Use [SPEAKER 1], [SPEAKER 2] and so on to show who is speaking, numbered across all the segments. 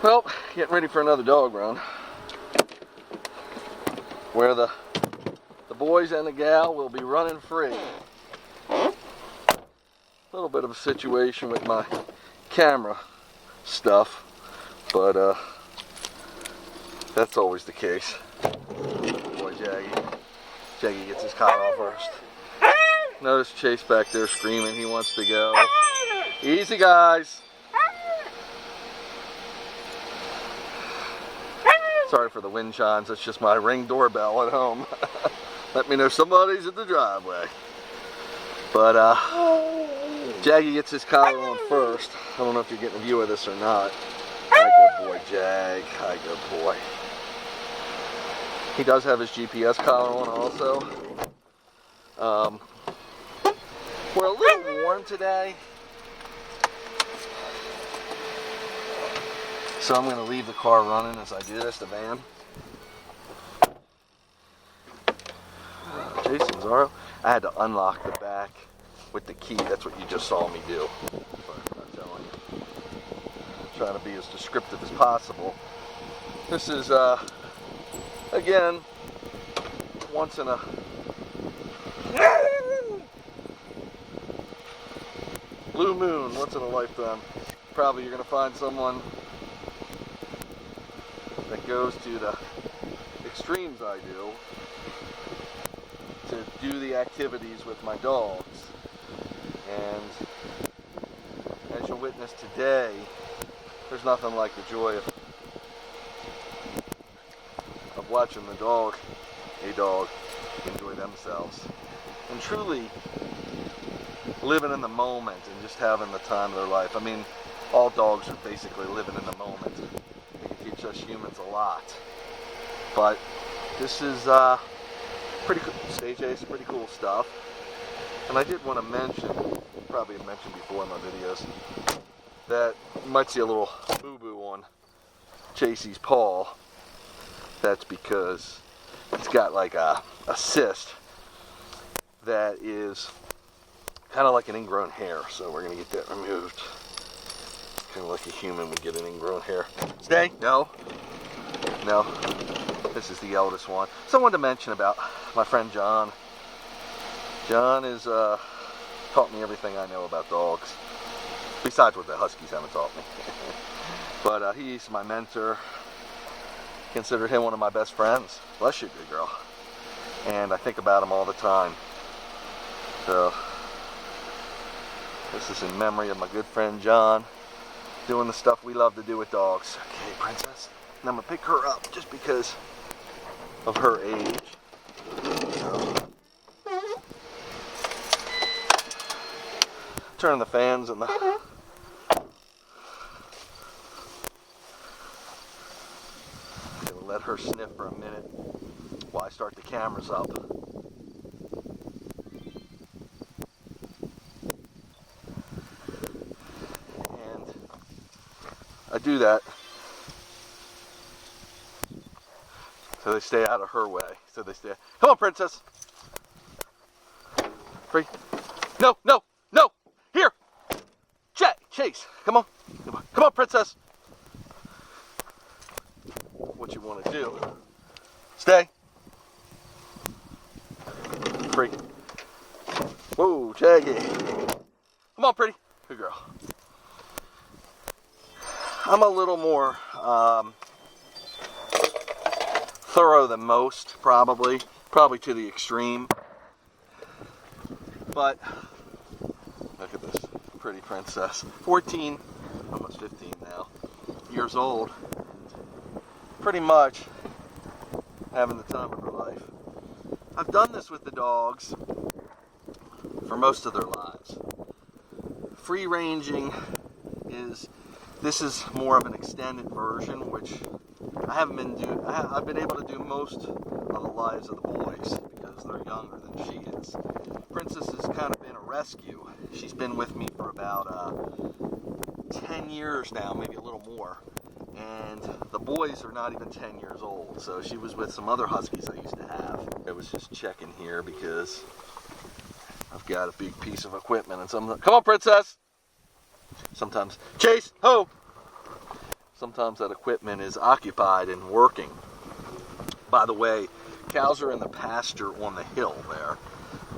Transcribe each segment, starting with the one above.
[SPEAKER 1] Well, getting ready for another dog run, where the boys and the gal will be running free. A little bit of a situation with my camera stuff, but that's always the case. Boy, Jaggy gets his collar on first. Notice Chase back there screaming. He wants to go. Easy, guys. Sorry for the wind chimes. That's just my Ring doorbell at home. Let me know somebody's in the driveway. But Jaggy gets his collar on first. I don't know if you're getting a view of this or not. Hi, good boy, Jag. Hi, good boy. He does have his GPS collar on also. We're a little warm today, so I'm going to leave the car running as I do this, the van. Jason Zorro, I had to unlock the back with the key. That's what you just saw me do. But I'm not telling you. I'm trying to be as descriptive as possible. This is, again, once in a blue moon, once in a lifetime. Probably you're going to find someone that goes to the extremes I do to do the activities with my dogs. And as you'll witness today, there's nothing like the joy of watching a dog enjoy themselves. And truly living in the moment and just having the time of their life. I mean, all dogs are basically living in the moment. They can teach us humans a lot. But this is pretty cool. Stage Ace, pretty cool stuff. And I did want to mention, probably have mentioned before in my videos, that you might see a little boo-boo on Chasey's paw. That's because he's got like a cyst that is kind of like an ingrown hair, so we're going to get that removed. Kind of like a human would get an ingrown hair. Stay? No. No. This is the eldest one. So I wanted to mention about my friend John. John has taught me everything I know about dogs, besides what the Huskies haven't taught me. But he's my mentor. Consider him one of my best friends. Bless you, good girl. And I think about him all the time. So this is in memory of my good friend John, doing the stuff we love to do with dogs. Okay, Princess. And I'm going to pick her up just because of her age. So, turn the fans and the... I'm going to let her sniff for a minute while I start the cameras up. I do that so they stay out of her way. So they stay. Come on, Princess. Free. No, no, no. Here. Chase. Come on. Come on, Princess. What you want to do? Stay. Free. Whoa, Jaggy. Come on, pretty. Good girl. I'm a little more thorough than most, probably to the extreme. But look at this pretty princess, 14, almost 15 now, years old, pretty much having the time of her life. I've done this with the dogs for most of their lives. Free-ranging This is more of an extended version, which I haven't been doing. I've been able to do most of the lives of the boys because they're younger than she is. Princess has kind of been a rescue. She's been with me for about 10 years now, maybe a little more. And the boys are not even 10 years old, so she was with some other Huskies I used to have. I was just checking here because I've got a big piece of equipment and some. Come on, Princess! Sometimes. Chase! Ho! sometimes that equipment is occupied and working. By the way, cows are in the pasture on the hill there,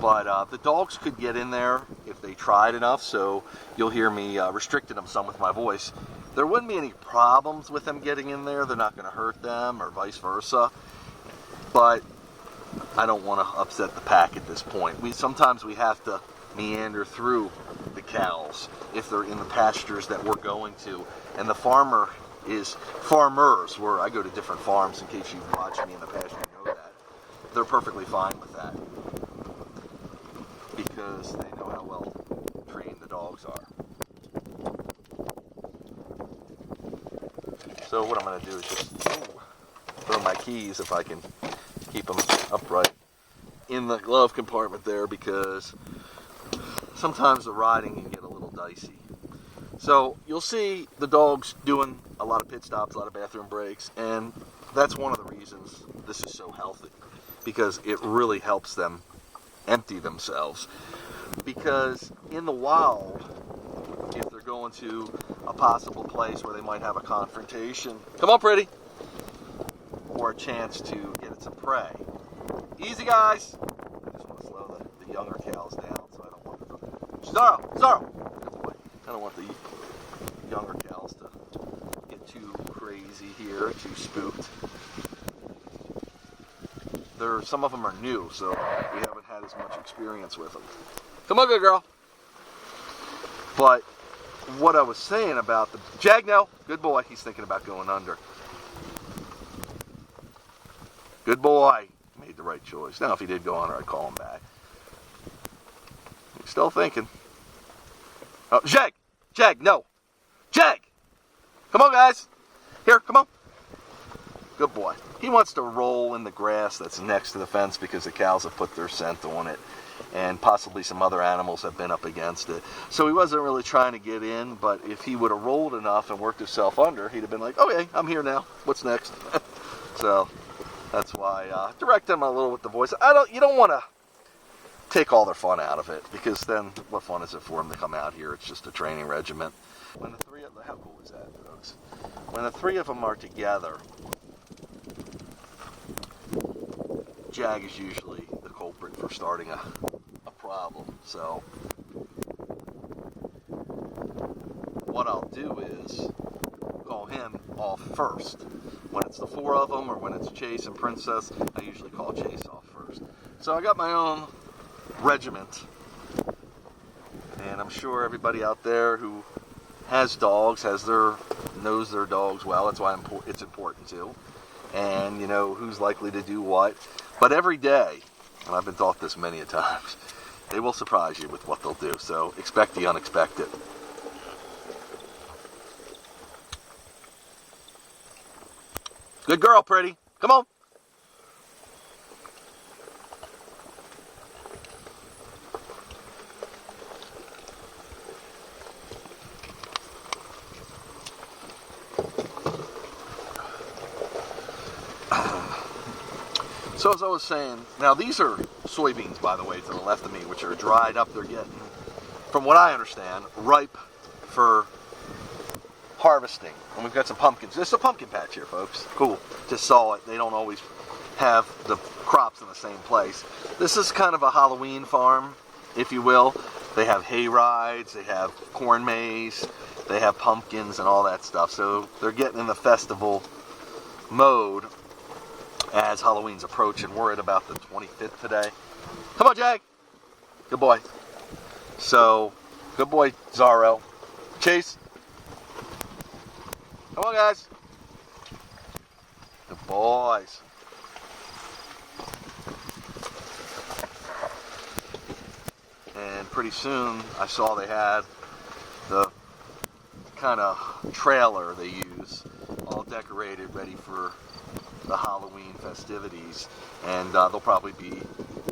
[SPEAKER 1] but the dogs could get in there if they tried enough, so you'll hear me restricting them some with my voice. There wouldn't be any problems with them getting in there. They're not going to hurt them or vice versa, but I don't want to upset the pack at this point. Sometimes we have to meander through the cows if they're in the pastures that we're going to, and the farmers, where I go to different farms, in case you've watched me in the past, you know that. They're perfectly fine with that because they know how well trained the dogs are. So what I'm going to do is just throw my keys, if I can keep them upright, in the glove compartment there, because sometimes the riding can get a little dicey. So you'll see the dogs doing a lot of pit stops, a lot of bathroom breaks, and that's one of the reasons this is so healthy, because it really helps them empty themselves. Because in the wild, if they're going to a possible place where they might have a confrontation, come on pretty, or a chance to get at some prey. Easy guys! I just want to slow the younger cows down, so I don't want the... Zorro! Good boy. I don't want the younger cows to get too crazy here, too spooked. Some of them are new, so we haven't had as much experience with them. Come on, good girl. But what I was saying about the... Jag, no. Good boy. He's thinking about going under. Good boy. Made the right choice. Now, if he did go under, I'd call him back. He's still thinking. Oh, Jag! Jag, no! Jag! Come on, guys. Here, come on. Good boy. He wants to roll in the grass that's next to the fence because the cows have put their scent on it, and possibly some other animals have been up against it. So he wasn't really trying to get in, but if he would have rolled enough and worked himself under, he'd have been like, okay, I'm here now. What's next? So that's why I direct him a little with the voice. You don't want to take all their fun out of it, because then what fun is it for them to come out here? It's just a training regiment. When the three of them, how cool is that, folks? When the three of them are together, Jag is usually the culprit for starting a problem. So what I'll do is call him off first. When it's the four of them, or when it's Chase and Princess, I usually call Chase off first. So I got my own regiment, and I'm sure everybody out there who has dogs knows their dogs well. That's why it's important too, and you know who's likely to do what. But every day, and I've been taught this many a times, they will surprise you with what they'll do. So expect the unexpected. Good girl, pretty. Come on. So as I was saying, now these are soybeans, by the way, to the left of me, which are dried up. They're getting, from what I understand, ripe for harvesting. And we've got some pumpkins. There's a pumpkin patch here, folks. Cool. Just saw it. They don't always have the crops in the same place. This is kind of a Halloween farm, if you will. They have hay rides, they have corn maze, they have pumpkins and all that stuff. So they're getting in the festival mode as Halloween's approaching. We're at about the 25th today. Come on, Jag. Good boy. So, good boy, Zorro. Chase. Come on, guys. Good boys. And pretty soon, I saw they had the kind of trailer they use, all decorated, ready for the Halloween festivities, and they'll probably be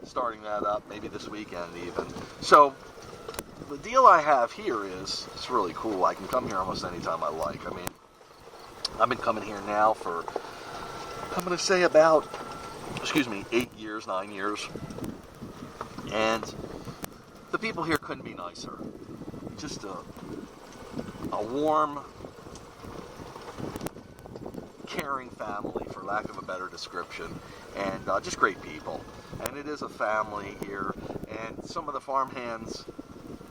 [SPEAKER 1] starting that up maybe this weekend even. So the deal I have here is, it's really cool. I can come here almost anytime I like. I mean, I've been coming here now for, I'm going to say about, 8 years, 9 years, and the people here couldn't be nicer. Just a warm, caring family, for lack of a better description, and just great people. And it is a family here, and some of the farmhands,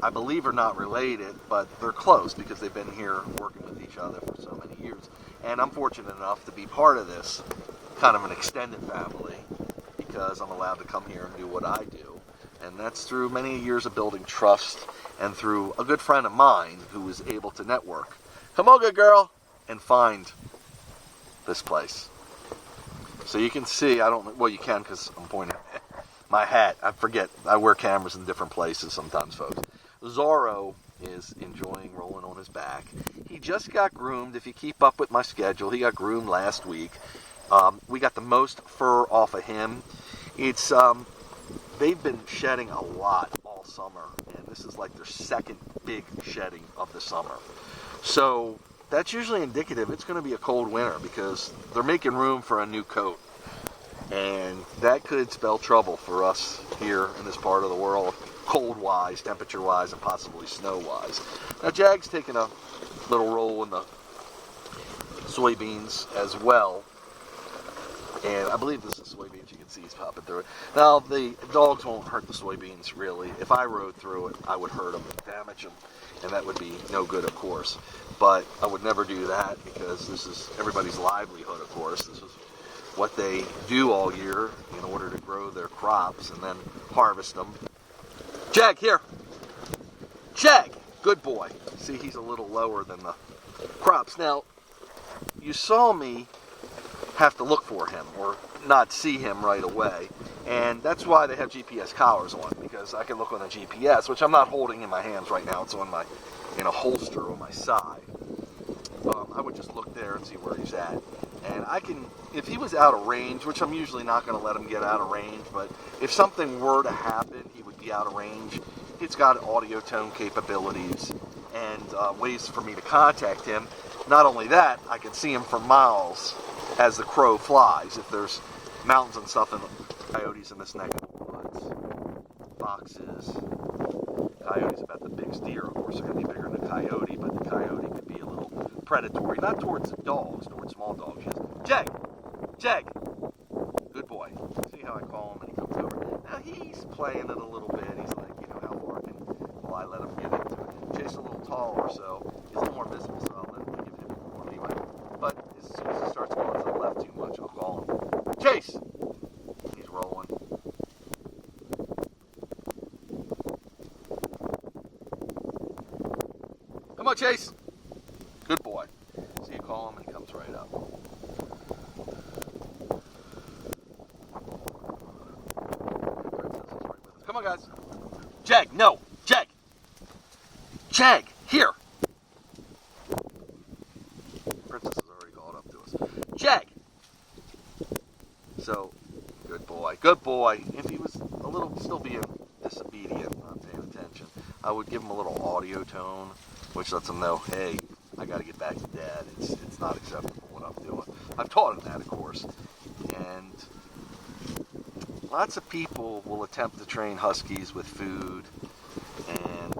[SPEAKER 1] I believe, are not related, but they're close because they've been here working with each other for so many years. And I'm fortunate enough to be part of this kind of an extended family because I'm allowed to come here and do what I do. And that's through many years of building trust and through a good friend of mine who was able to network. Come on, good girl, and find this place. So you can see, well, you can because I'm pointing my hat. I forget, I wear cameras in different places sometimes, folks. Zorro is enjoying rolling on his back. He just got groomed. If you keep up with my schedule, he got groomed last week. We got the most fur off of him. It's they've been shedding a lot all summer, and this is like their second big shedding of the summer. So that's usually indicative it's going to be a cold winter because they're making room for a new coat. And that could spell trouble for us here in this part of the world, cold-wise, temperature-wise, and possibly snow-wise. Now, Jag's taking a little roll in the soybeans as well. And I believe this is soybeans. You can see he's popping through it. Now, the dogs won't hurt the soybeans, really. If I rode through it, I would hurt them and damage them. And that would be no good, of course. But I would never do that because this is everybody's livelihood, of course. This is what they do all year in order to grow their crops and then harvest them. Jag, here. Jag, good boy. See, he's a little lower than the crops. Now, you saw me have to look for him or not see him right away. And that's why they have GPS collars on, because I can look on a GPS, which I'm not holding in my hands right now. It's on in a holster on my side. I would just look there and see where he's at. And I can, if he was out of range, which I'm usually not going to let him get out of range, but if something were to happen, he would be out of range. It's got audio tone capabilities and ways for me to contact him. Not only that, I can see him for miles as the crow flies. If there's mountains and stuff and coyotes in this neck of the woods, foxes, coyotes about the biggest deer, of course, are going to be bigger than a coyote, but the coyote could be a little predatory, not towards the dogs, towards small dogs. Yes. Jag! Jag! Good boy. See how I call him and he comes over. Now he's playing it a little bit. He's like, how far will I let him get into it? Chase a little taller, so he's a little more visible, so I'll let him give him more leeway. But as soon as he starts going to the left too much, I'll call him. Chase! He's rolling. Come on, Chase! Good boy. So you call him and he comes right up. Come on, guys. Jag, no! Jag! Jag, here! Princess has already called up to us. Jag! So, good boy. Good boy. If he was a little, still being disobedient, not paying attention, I would give him a little audio tone, which lets him know, hey, I got to get back to Dad. It's not acceptable what I'm doing. I've taught him that, of course. And lots of people will attempt to train Huskies with food. And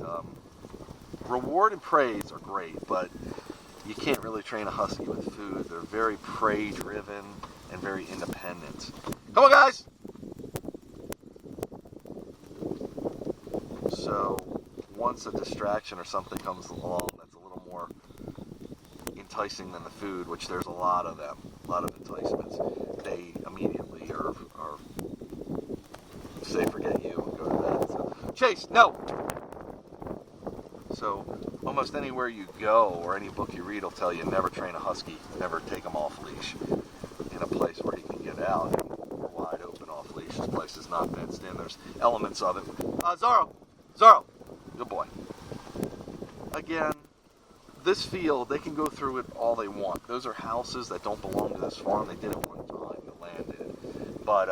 [SPEAKER 1] reward and praise are great, but you can't really train a Husky with food. They're very prey-driven and very independent. Come on, guys! So once a distraction or something comes along that's a little more enticing than the food, which there's a lot of them, a lot of enticements, they immediately are say forget you and go to bed. So, Chase, no! So almost anywhere you go or any book you read will tell you never train a Husky, never take him off leash in a place where he can get out or wide open off leash. This place is not fenced in. There's elements of it. Zorro, good boy. Again, this field, they can go through it all they want. Those are houses that don't belong to this farm. They did it one time, the land did. But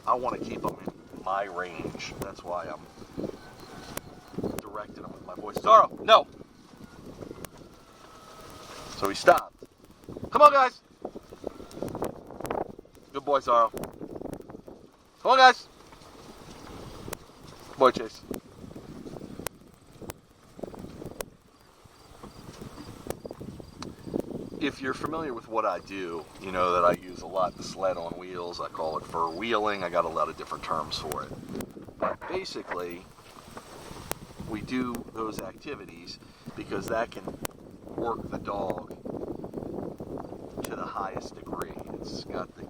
[SPEAKER 1] I want to keep them in my range. That's why I'm directing them with my voice. Zorro, no! So he stopped. Come on, guys! Good boy, Zorro. Come on, guys! Good boy, Chase. if you're familiar with what I do, you know that I use a lot the sled on wheels. I call it fur wheeling. I got a lot of different terms for it. But basically, we do those activities because that can work the dog to the highest degree. It's got the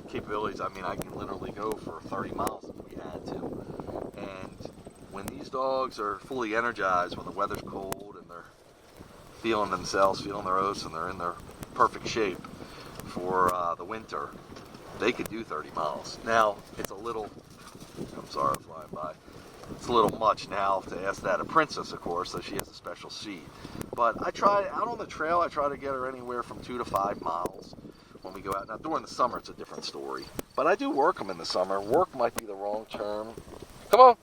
[SPEAKER 1] capabilities. I mean, I can literally go for 30 miles if we had to. And when these dogs are fully energized, when the weather's cold and they're feeling themselves, feeling their oats, and they're in their perfect shape for the winter, they could do 30 miles. Now, it's a little, I'm sorry, I'm flying by. It's a little much now to ask that of Princess, of course, so she has a special seat. But I try, out on the trail, I try to get her anywhere from 2 to 5 miles when we go out. Now, during the summer, it's a different story. But I do work them in the summer. Work might be the wrong term. Come on.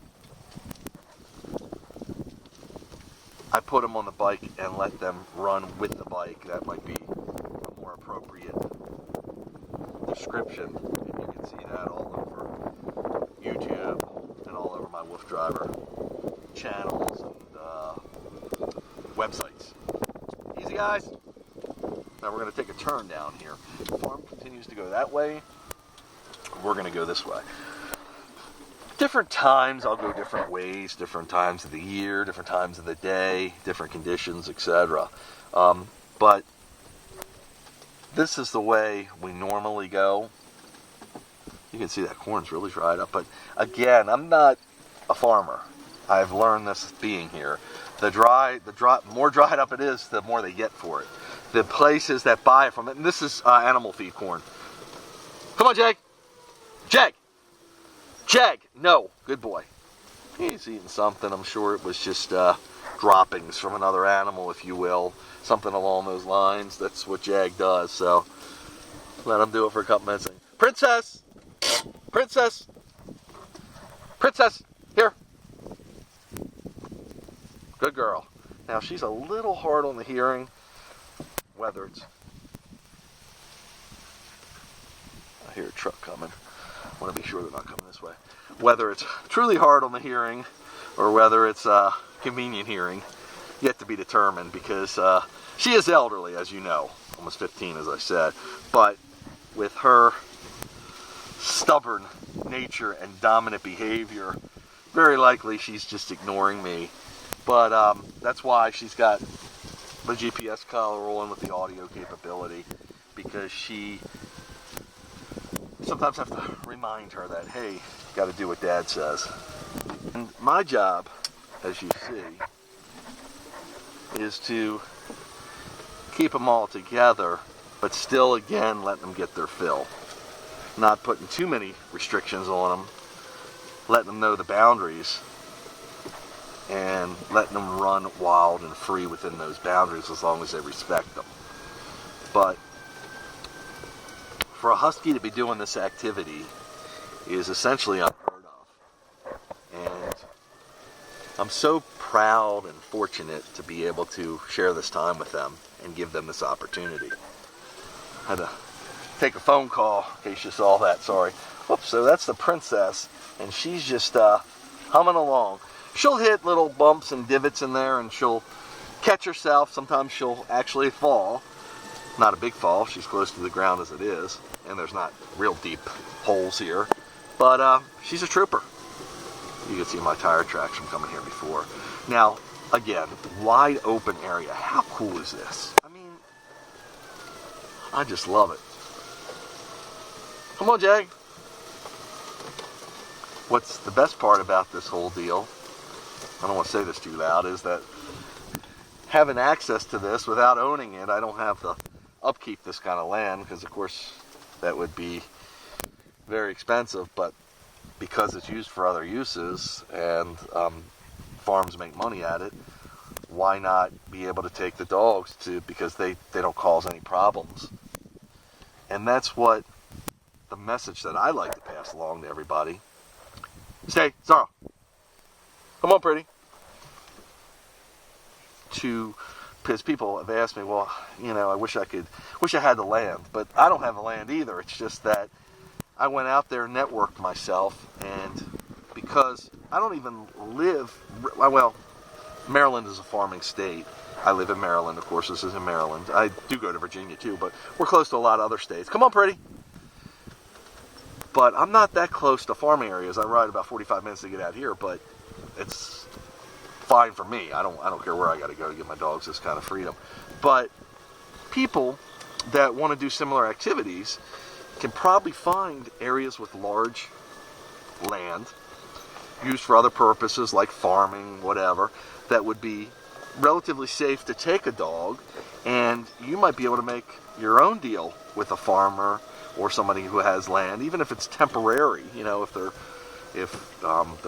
[SPEAKER 1] I put them on the bike and let them run with the bike. That might be a more appropriate description. And you can see that all over YouTube and all over my WooFDriver channels and websites. Easy, guys. Now we're going to take a turn down here. The farm continues to go that way. We're going to go this way. Different times, I'll go different ways, different times of the year, different times of the day, different conditions, etc. But this is the way we normally go. You can see that corn's really dried up. But again, I'm not a farmer. I've learned this being here. The more dried up it is, the more they get for it. The places that buy it from it, and this is animal feed corn. Come on, Jag. Jag. Jag, no, good boy. He's eating something. I'm sure it was just droppings from another animal, if you will. Something along those lines. That's what Jag does. So let him do it for a couple minutes. Princess! Princess! Princess! Here! Good girl. Now she's a little hard on the hearing. Whether it's... I hear a truck coming. I want to be sure they're not coming this way. Whether it's truly hard on the hearing or whether it's convenient hearing, yet to be determined, because she is elderly, as you know, almost 15, as I said. But with her stubborn nature and dominant behavior, very likely she's just ignoring me. But that's why she's got the GPS collar rolling with the audio capability, because she sometimes have to remind her that, hey, you got to do what Dad says. And my job, as you see, is to keep them all together, but still, again, let them get their fill. Not putting too many restrictions on them, letting them know the boundaries, and letting them run wild and free within those boundaries as long as they respect them. But for a husky to be doing this activity is essentially unheard of. And I'm so proud and fortunate to be able to share this time with them and give them this opportunity. I had to take a phone call in case you saw that, sorry. Whoops, so that's the Princess, and she's just humming along. She'll hit little bumps and divots in there, and she'll catch herself. Sometimes she'll actually fall. Not a big fall, she's close to the ground as it is, and there's not real deep holes here. But she's a trooper. You can see my tire tracks from coming here before. Now, again, wide open area. How cool is this? I mean, I just love it. Come on, Jag. What's the best part about this whole deal, I don't want to say this too loud, is that having access to this without owning it, I don't have to upkeep this kind of land, because of course that would be very expensive, but because it's used for other uses and farms make money at it, why not be able to take the dogs to, because they don't cause any problems. And that's what the message that I like to pass along to everybody. Stay, Zara. Come on, pretty. Because people have asked me, well, you know, I wish I had the land, but I don't have the land either. It's just that I went out there and networked myself, and because I don't even live, well, Maryland is a farming state. I live in Maryland, of course. This is in Maryland. I do go to Virginia too, but we're close to a lot of other states. Come on, pretty. But I'm not that close to farming areas. I ride about 45 minutes to get out here, but it's fine for me. I don't care where I got to go to get my dogs this kind of freedom. But people that want to do similar activities can probably find areas with large land used for other purposes like farming, whatever, that would be relatively safe to take a dog, and you might be able to make your own deal with a farmer or somebody who has land, even if it's temporary. You know, if they're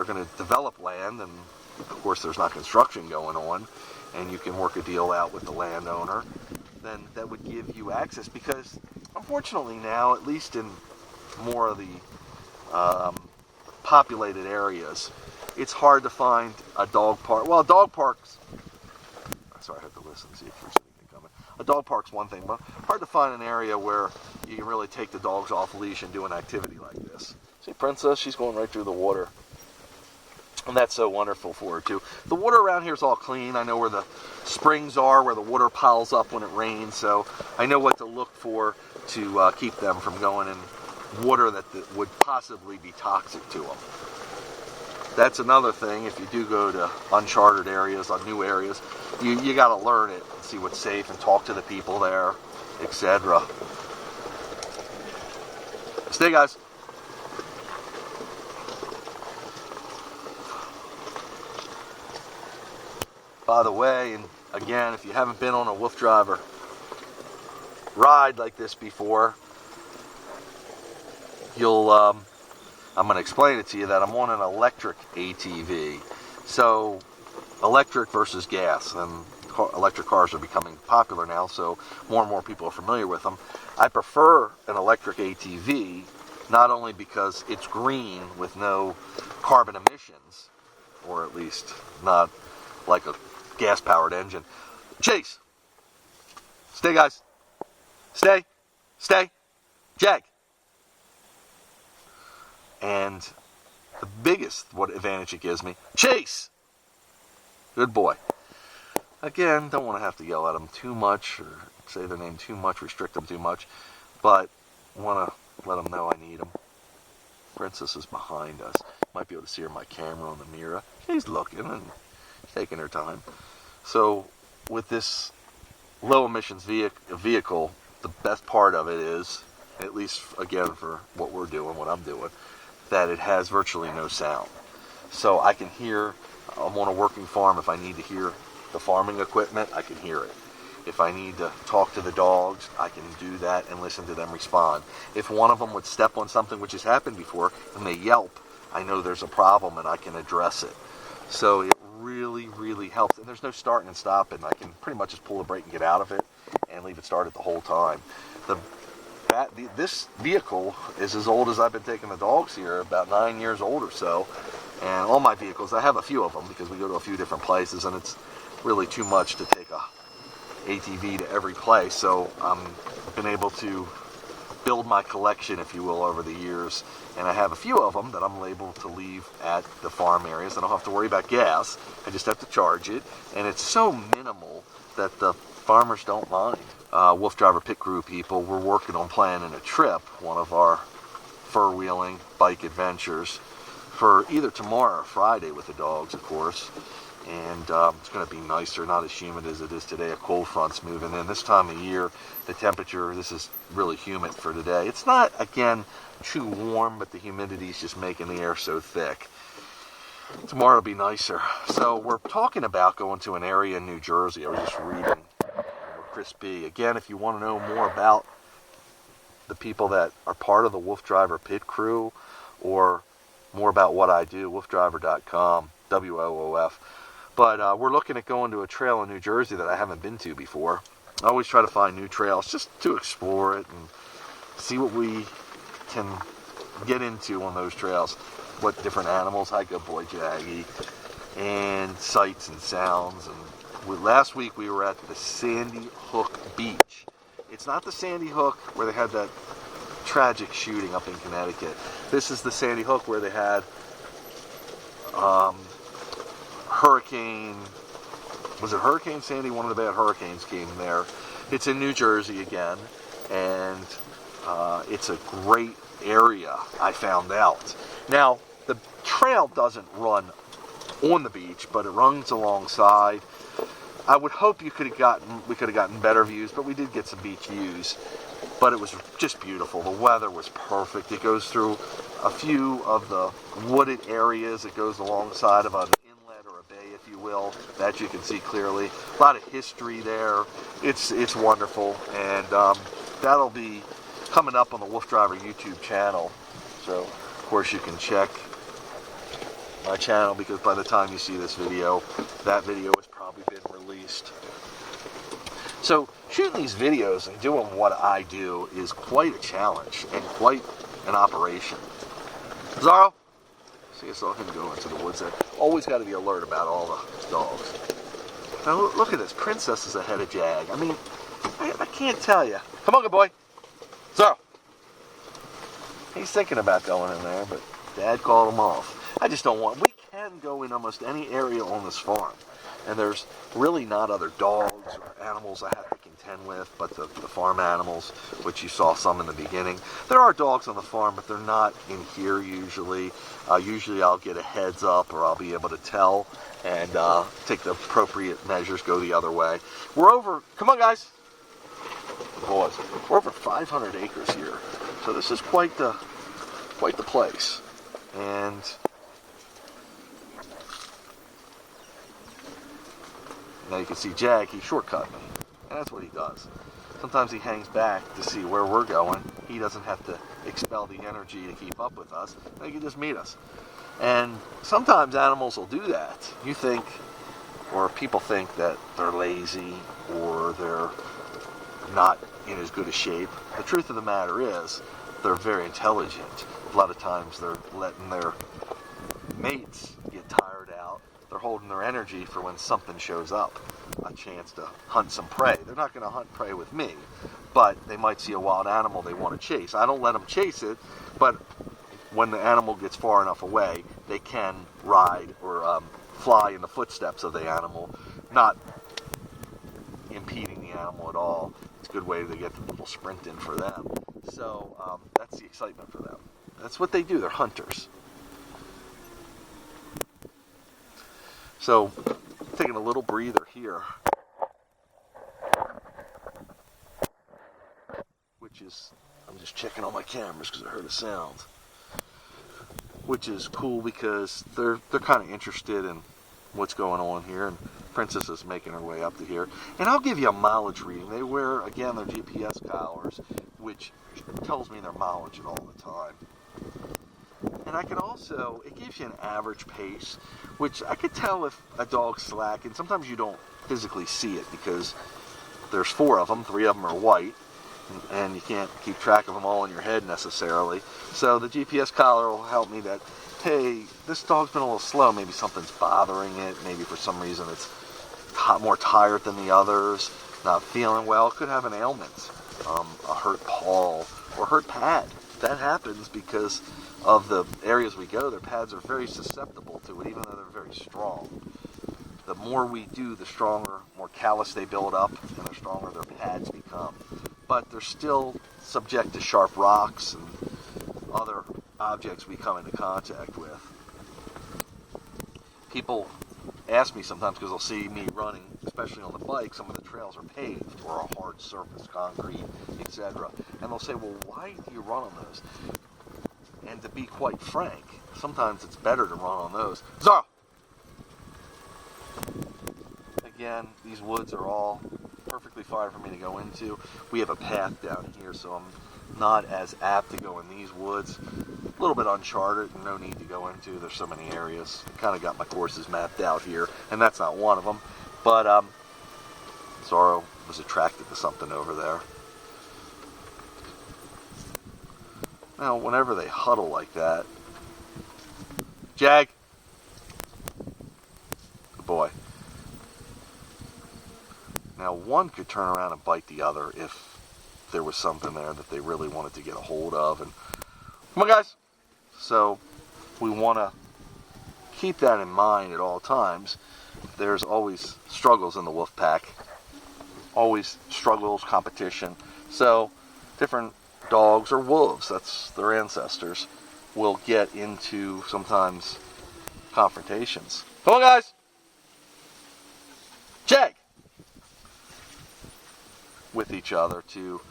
[SPEAKER 1] going to develop land, and of course there's not construction going on, and you can work a deal out with the landowner, then that would give you access. Because unfortunately now, at least in more of the populated areas, it's hard to find a dog park. Well, dog parks, sorry, I have to listen, see if there's anything coming. A dog park's one thing, but hard to find an area where you can really take the dogs off leash and do an activity like this. See Princess, she's going right through the water. And that's so wonderful for her too. The water around here is all clean. I know where the springs are, where the water piles up when it rains, so I know what to look for to keep them from going in water that would possibly be toxic to them. That's another thing. If you do go to uncharted areas, on new areas, you got to learn it and see what's safe and talk to the people there, etc. Stay, guys. By the way, and again, if you haven't been on a WooFDriver ride like this before, I'm going to explain it to you that I'm on an electric ATV. So, electric versus gas, and electric cars are becoming popular now, so more and more people are familiar with them. I prefer an electric ATV, not only because it's green with no carbon emissions, or at least not like a gas-powered engine. Chase! Stay, guys. Stay. Stay. Jag. And the biggest advantage it gives me, Chase! Good boy. Again, don't want to have to yell at them too much or say their name too much, restrict them too much, but want to let them know I need them. Princess is behind us. Might be able to see her in my camera on the mirror. She's looking and taking her time. So with this low emissions vehicle, the best part of it is, at least again for what we're doing, what I'm doing, that it has virtually no sound. So I can hear, I'm on a working farm, if I need to hear the farming equipment, I can hear it. If I need to talk to the dogs, I can do that and listen to them respond. If one of them would step on something, which has happened before, and they yelp, I know there's a problem and I can address it. So it really, really helps. And there's no starting and stopping. I can pretty much just pull the brake and get out of it and leave it started the whole time. This vehicle is as old as I've been taking the dogs here, about 9 years old or so. And all my vehicles, I have a few of them because we go to a few different places, and it's really too much to take a ATV to every place. So I've been able to build my collection, if you will, over the years. And I have a few of them that I'm able to leave at the farm areas. I don't have to worry about gas. I just have to charge it. And it's so minimal that the farmers don't mind. WooFDriver Pit Crew people, we're working on planning a trip, one of our fur-wheeling bike adventures, for either tomorrow or Friday with the dogs, of course. And it's going to be nicer, not as humid as it is today. A cold front's moving in. This time of year, the temperature, this is really humid for today. It's not, again, too warm, but the humidity is just making the air so thick. Tomorrow will be nicer. So we're talking about going to an area in New Jersey. I was just reading Chris B. Again, if you want to know more about the people that are part of the WooFDriver Pit Crew, or more about what I do, WooFDriver.com, WOOF. But we're looking at going to a trail in New Jersey that I haven't been to before. I always try to find new trails just to explore it and see what we can get into on those trails. What different animals, hi good boy Jaggy, and sights and sounds. And last week we were at the Sandy Hook Beach. It's not the Sandy Hook where they had that tragic shooting up in Connecticut. This is the Sandy Hook where they had Hurricane was it Hurricane Sandy? One of the bad hurricanes came there. It's in New Jersey again, and it's a great area, I found out. Now, the trail doesn't run on the beach, but it runs alongside. I would hope we could have gotten better views, but we did get some beach views. But it was just beautiful. The weather was perfect. It goes through a few of the wooded areas. It goes alongside of an inlet or a bay, if you will, that you can see clearly. A lot of history there. It's wonderful, and that'll be coming up on the WooFDriver YouTube channel. So, of course, you can check my channel, because by the time you see this video, that video has probably been released. So shooting these videos and doing what I do is quite a challenge and quite an operation. Zorro, see, I saw him go into the woods there. Always got to be alert about all the dogs. Now look at this, Princess is ahead of Jag. I mean, I can't tell you. Come on, good boy. Zorro. He's thinking about going in there, but Dad called him off. I just don't want. We can go in almost any area on this farm, and there's really not other dogs or animals I have to contend with, but the farm animals, which you saw some in the beginning. There are dogs on the farm, but they're not in here usually. Usually I'll get a heads up, or I'll be able to tell and take the appropriate measures, go the other way. We're over. Come on, guys. Boys, we're over 500 acres here, so this is quite the place, and. Now you can see Jag, he shortcut me, and that's what he does. Sometimes he hangs back to see where we're going. He doesn't have to expel the energy to keep up with us. He can just meet us. And sometimes animals will do that. You think, or people think, that they're lazy or they're not in as good a shape. The truth of the matter is, they're very intelligent. A lot of times they're letting their mates get tired out. They're holding their energy for when something shows up, a chance to hunt some prey. They're not going to hunt prey with me, but they might see a wild animal they want to chase. I don't let them chase it, but when the animal gets far enough away, they can ride or fly in the footsteps of the animal, not impeding the animal at all. It's a good way to get a little sprint in for them. So that's the excitement for them. That's what they do. They're hunters. So, taking a little breather here, which is, I'm just checking on my cameras because I heard a sound, which is cool because they're kind of interested in what's going on here, and Princess is making her way up to here. And I'll give you a mileage reading. They wear, again, their GPS collars, which tells me their mileage all the time. And I can also, it gives you an average pace, which I could tell if a dog's slacking. Sometimes you don't physically see it because there's 4 of them, 3 of them are white, and you can't keep track of them all in your head necessarily. So the GPS collar will help me that, hey, this dog's been a little slow. Maybe something's bothering it. Maybe for some reason it's more tired than the others, not feeling well. It could have an ailment, a hurt paw or hurt pad. That happens because of the areas we go. Their pads are very susceptible to it, even though they're very strong. The more we do, the stronger, more callous they build up, and the stronger their pads become. But they're still subject to sharp rocks and other objects we come into contact with. People ask me sometimes, because they'll see me running, especially on the bike, some of the trails are paved or a hard surface, concrete, etc. And they'll say, well, why do you run on those? And to be quite frank, sometimes it's better to run on those. Zorro! Again, these woods are all perfectly fine for me to go into. We have a path down here, so I'm not as apt to go in these woods. A little bit uncharted and no need to go into. There's so many areas. I kind of got my courses mapped out here, and that's not one of them. But Zorro was attracted to something over there. Now, whenever they huddle like that, Jag, good boy. Now, one could turn around and bite the other if there was something there that they really wanted to get a hold of. And come on, guys. So we want to keep that in mind at all times. there's always struggles in the wolf pack. Always struggles, competition. So different dogs or wolves, that's their ancestors, will get into sometimes confrontations. Come on, guys! Jag! With each other to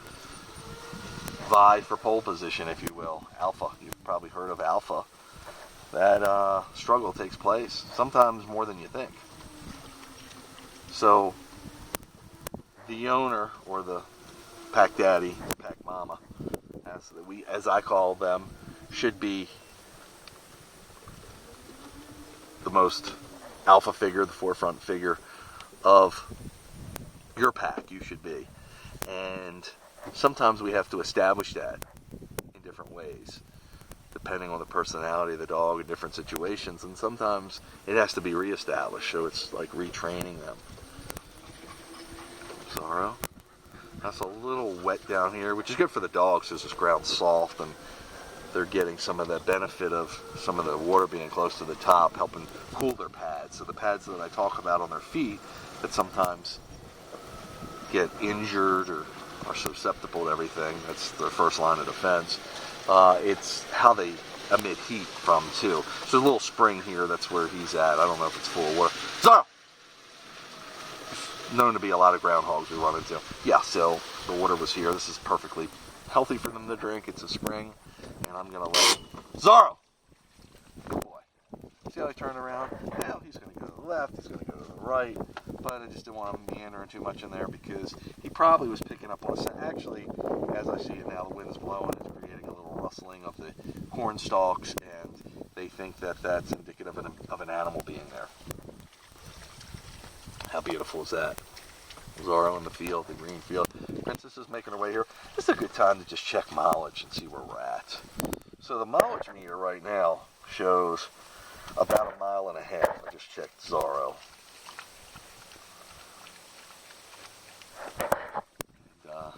[SPEAKER 1] vie for pole position, if you will. Alpha. You've probably heard of alpha. That struggle takes place, sometimes more than you think. So the owner, or the pack daddy, pack mama, as I call them, should be the most alpha figure, the forefront figure of your pack. You should be. And sometimes we have to establish that in different ways, depending on the personality of the dog in different situations. And sometimes it has to be reestablished, so it's like retraining them. Zorro. That's a little wet down here, which is good for the dogs because this ground's soft and they're getting some of the benefit of some of the water being close to the top, helping cool their pads. So the pads that I talk about on their feet that sometimes get injured or are susceptible to everything, that's their first line of defense. It's how they emit heat from, too. So there's a little spring here, that's where he's at. I don't know if it's full of water. Zorro! Known to be a lot of groundhogs we run into. Yeah, so the water was here. This is perfectly healthy for them to drink. It's a spring, and I'm going to let him. Zorro! Good boy. See how I turn around? Now he's going to go to the left, he's going to go to the right, but I just didn't want him meandering too much in there because he probably was picking up on a scent. Actually, as I see it now, the wind's blowing. It's creating a little rustling of the corn stalks, and they think that that's indicative of an animal being there. How beautiful is that? Zorro in the field, the green field. Princess is making her way here. This is a good time to just check mileage and see where we're at. So the mileage meter right now shows about 1.5 miles. I just checked Zorro. And,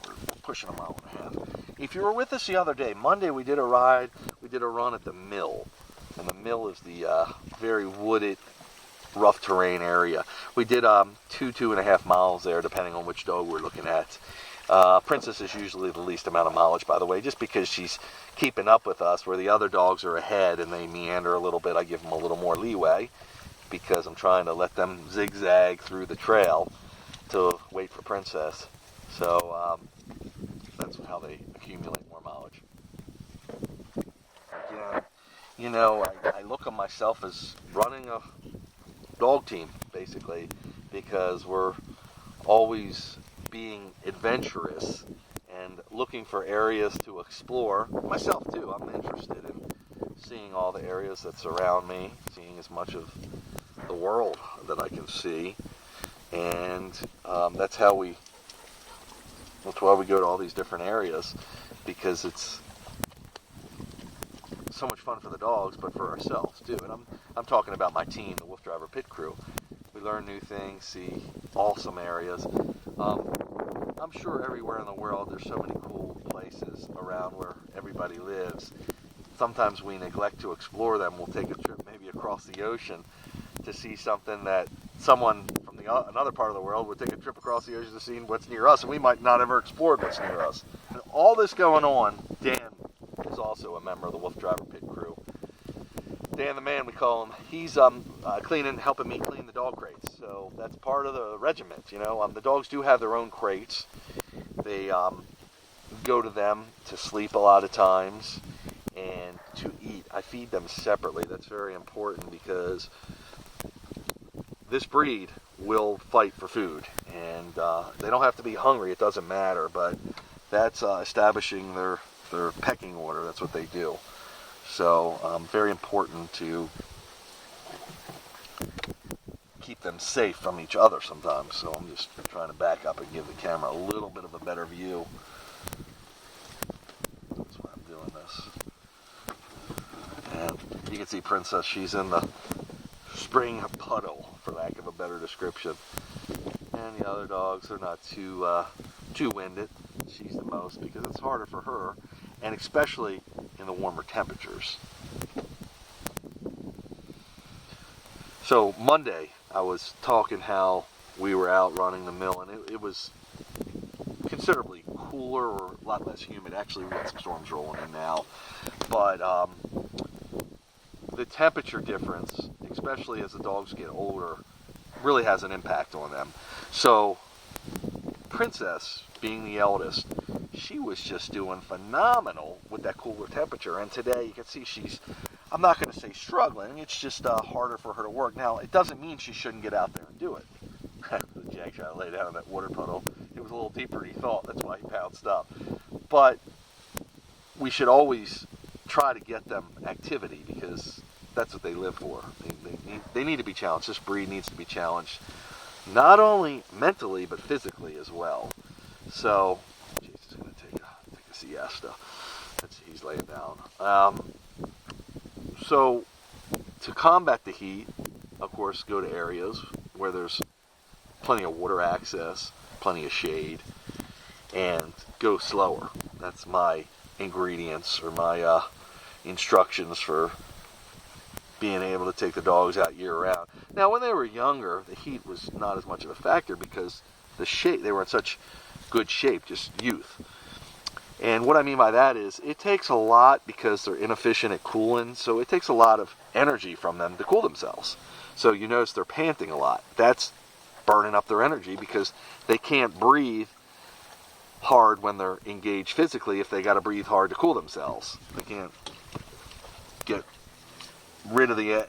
[SPEAKER 1] we're pushing 1.5 miles. If you were with us the other day, Monday we did a ride. We did a run at the mill. And the mill is the very wooded, rough terrain area. We did 2.5 miles there, depending on which dog we're looking at. Princess is usually the least amount of mileage, by the way, just because she's keeping up with us, where the other dogs are ahead and they meander a little bit. I give them a little more leeway because I'm trying to let them zigzag through the trail to wait for Princess. So that's how they accumulate more mileage. Again, you know, I look at myself as running a dog team, basically, because we're always being adventurous and looking for areas to explore. Myself too, I'm interested in seeing all the areas that surround me, seeing as much of the world that I can see, and that's why we go to all these different areas, because it's so much fun for the dogs, but for ourselves too. And I'm talking about my team, the WooFDriver Pit Crew. We learn new things, see awesome areas. I'm sure everywhere in the world there's so many cool places around where everybody lives. Sometimes we neglect to explore them. We'll take a trip maybe across the ocean to see something that someone from another part of the world would take a trip across the ocean to see what's near us, and we might not ever explored what's near us. And all this going on, Dan is also a member of the WooFDriver Pit Crew. Dan the man, we call him. He's helping me clean the dog crates. So that's part of the regiment, you know. The dogs do have their own crates. They go to them to sleep a lot of times and to eat. I feed them separately. That's very important because this breed will fight for food, and they don't have to be hungry. It doesn't matter, but that's establishing their pecking order. That's what they do. So very important to keep them safe from each other sometimes. So I'm just trying to back up and give the camera a little bit of a better view. That's why I'm doing this. And you can see Princess, she's in the spring puddle, for lack of a better description. And the other dogs are not too winded. She's the most, because it's harder for her, and especially in the warmer temperatures. So Monday, I was talking how we were out running the mill, and it was considerably cooler or a lot less humid. Actually, we got some storms rolling in now, but the temperature difference, especially as the dogs get older, really has an impact on them. So Princess, being the eldest, she was just doing phenomenal with that cooler temperature, and today you can see she's, I'm not going to say struggling, it's just harder for her to work. Now, it doesn't mean she shouldn't get out there and do it. Jack tried to lay down in that water puddle. It was a little deeper than he thought, that's why he pounced up. But we should try to get them activity, because that's what they live for. They need to be challenged. This breed needs to be challenged, not only mentally, but physically as well. So, Jason's going to take a siesta. He's laying down. So, to combat the heat, of course, go to areas where there's plenty of water access, plenty of shade, and go slower. That's my ingredients, or my instructions for being able to take the dogs out year-round. Now, when they were younger, the heat was not as much of a factor because the shape, they were in such good shape, just youth. And what I mean by that is, it takes a lot, because they're inefficient at cooling, so it takes a lot of energy from them to cool themselves. So you notice they're panting a lot. That's burning up their energy, because they can't breathe hard when they're engaged physically if they got to breathe hard to cool themselves. They can't get rid of the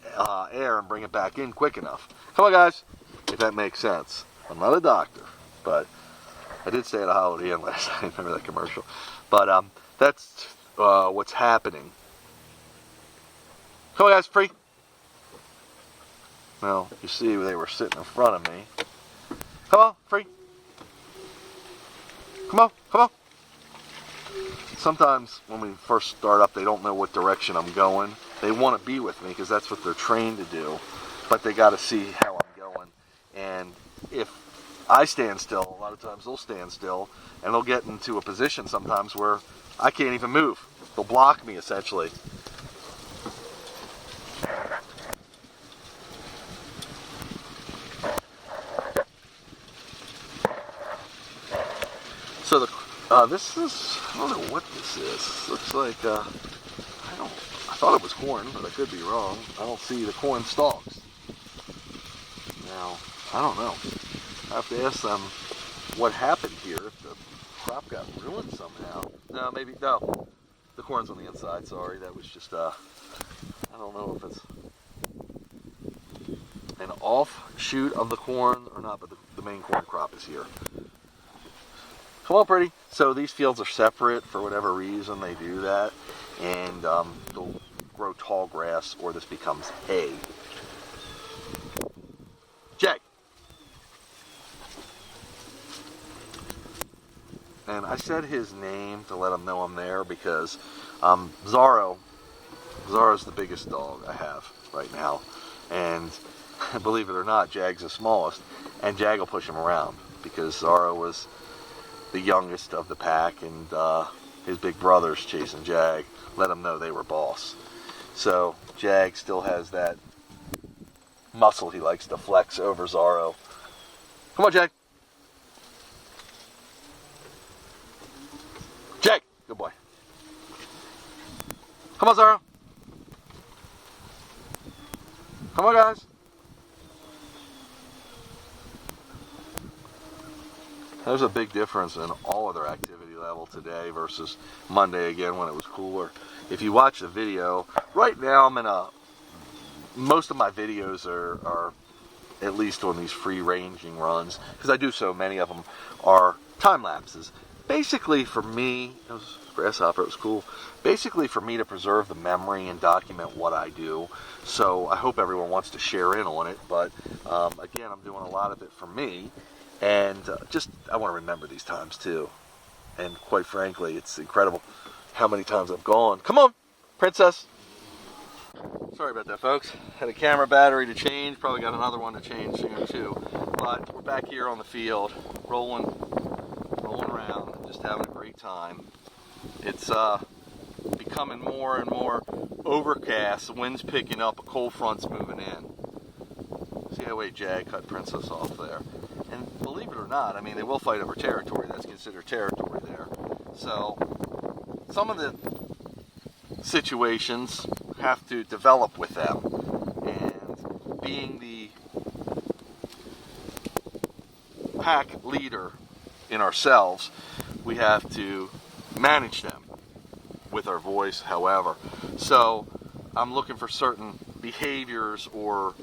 [SPEAKER 1] air and bring it back in quick enough. Come on, guys, if that makes sense. I'm not a doctor, but I did stay at a Holiday Inn last night. Remember that commercial? But that's what's happening. Come on, guys, free. Well, you see, they were sitting in front of me. Come on, free. Come on, come on. Sometimes when we first start up, they don't know what direction I'm going. They want to be with me because that's what they're trained to do, but they got to see how I'm going. And if I stand still, a lot of times they'll stand still, and they'll get into a position sometimes where I can't even move. They'll block me, essentially. So this is, I don't know what this is. Looks like, I thought it was corn, but I could be wrong. I don't see the corn stalks. Now, I don't know. I have to ask them what happened here, if the crop got ruined somehow. No, maybe, no. The corn's on the inside, sorry. That was just, I don't know if it's an offshoot of the corn or not, but the main corn crop is here. Come on, pretty. So these fields are separate for whatever reason they do that, and they'll grow tall grass, or this becomes hay. Jack. And I said his name to let him know I'm there because Zorro's the biggest dog I have right now, and believe it or not, Jag's the smallest, and Jag will push him around because Zorro was the youngest of the pack, and his big brothers chasing Jag let him know they were boss. So Jag still has that muscle he likes to flex over Zorro. Come on, Jag. Jag, good boy. Come on, Zorro. Come on, guys. There's a big difference in all of their activity level today versus Monday again when it was cooler. If you watch the video, right now I'm in most of my videos are at least on these free-ranging runs, because I do so many of them, are time-lapses. Basically for me, it was grasshopper, it was cool. Basically for me to preserve the memory and document what I do. So I hope everyone wants to share in on it, but again, I'm doing a lot of it for me. And I want to remember these times too. And quite frankly, it's incredible how many times I've gone. Come on, Princess. Sorry about that, folks. Had a camera battery to change. Probably got another one to change soon too. But we're back here on the field, rolling around, just having a great time. It's becoming more and more overcast. The wind's picking up. A cold front's moving in. Yeah, wait, Jag cut Princess off there. And believe it or not, I mean, they will fight over territory. That's considered territory there. So, some of the situations have to develop with them. And being the pack leader in ourselves, we have to manage them with our voice, however. So, I'm looking for certain behaviors or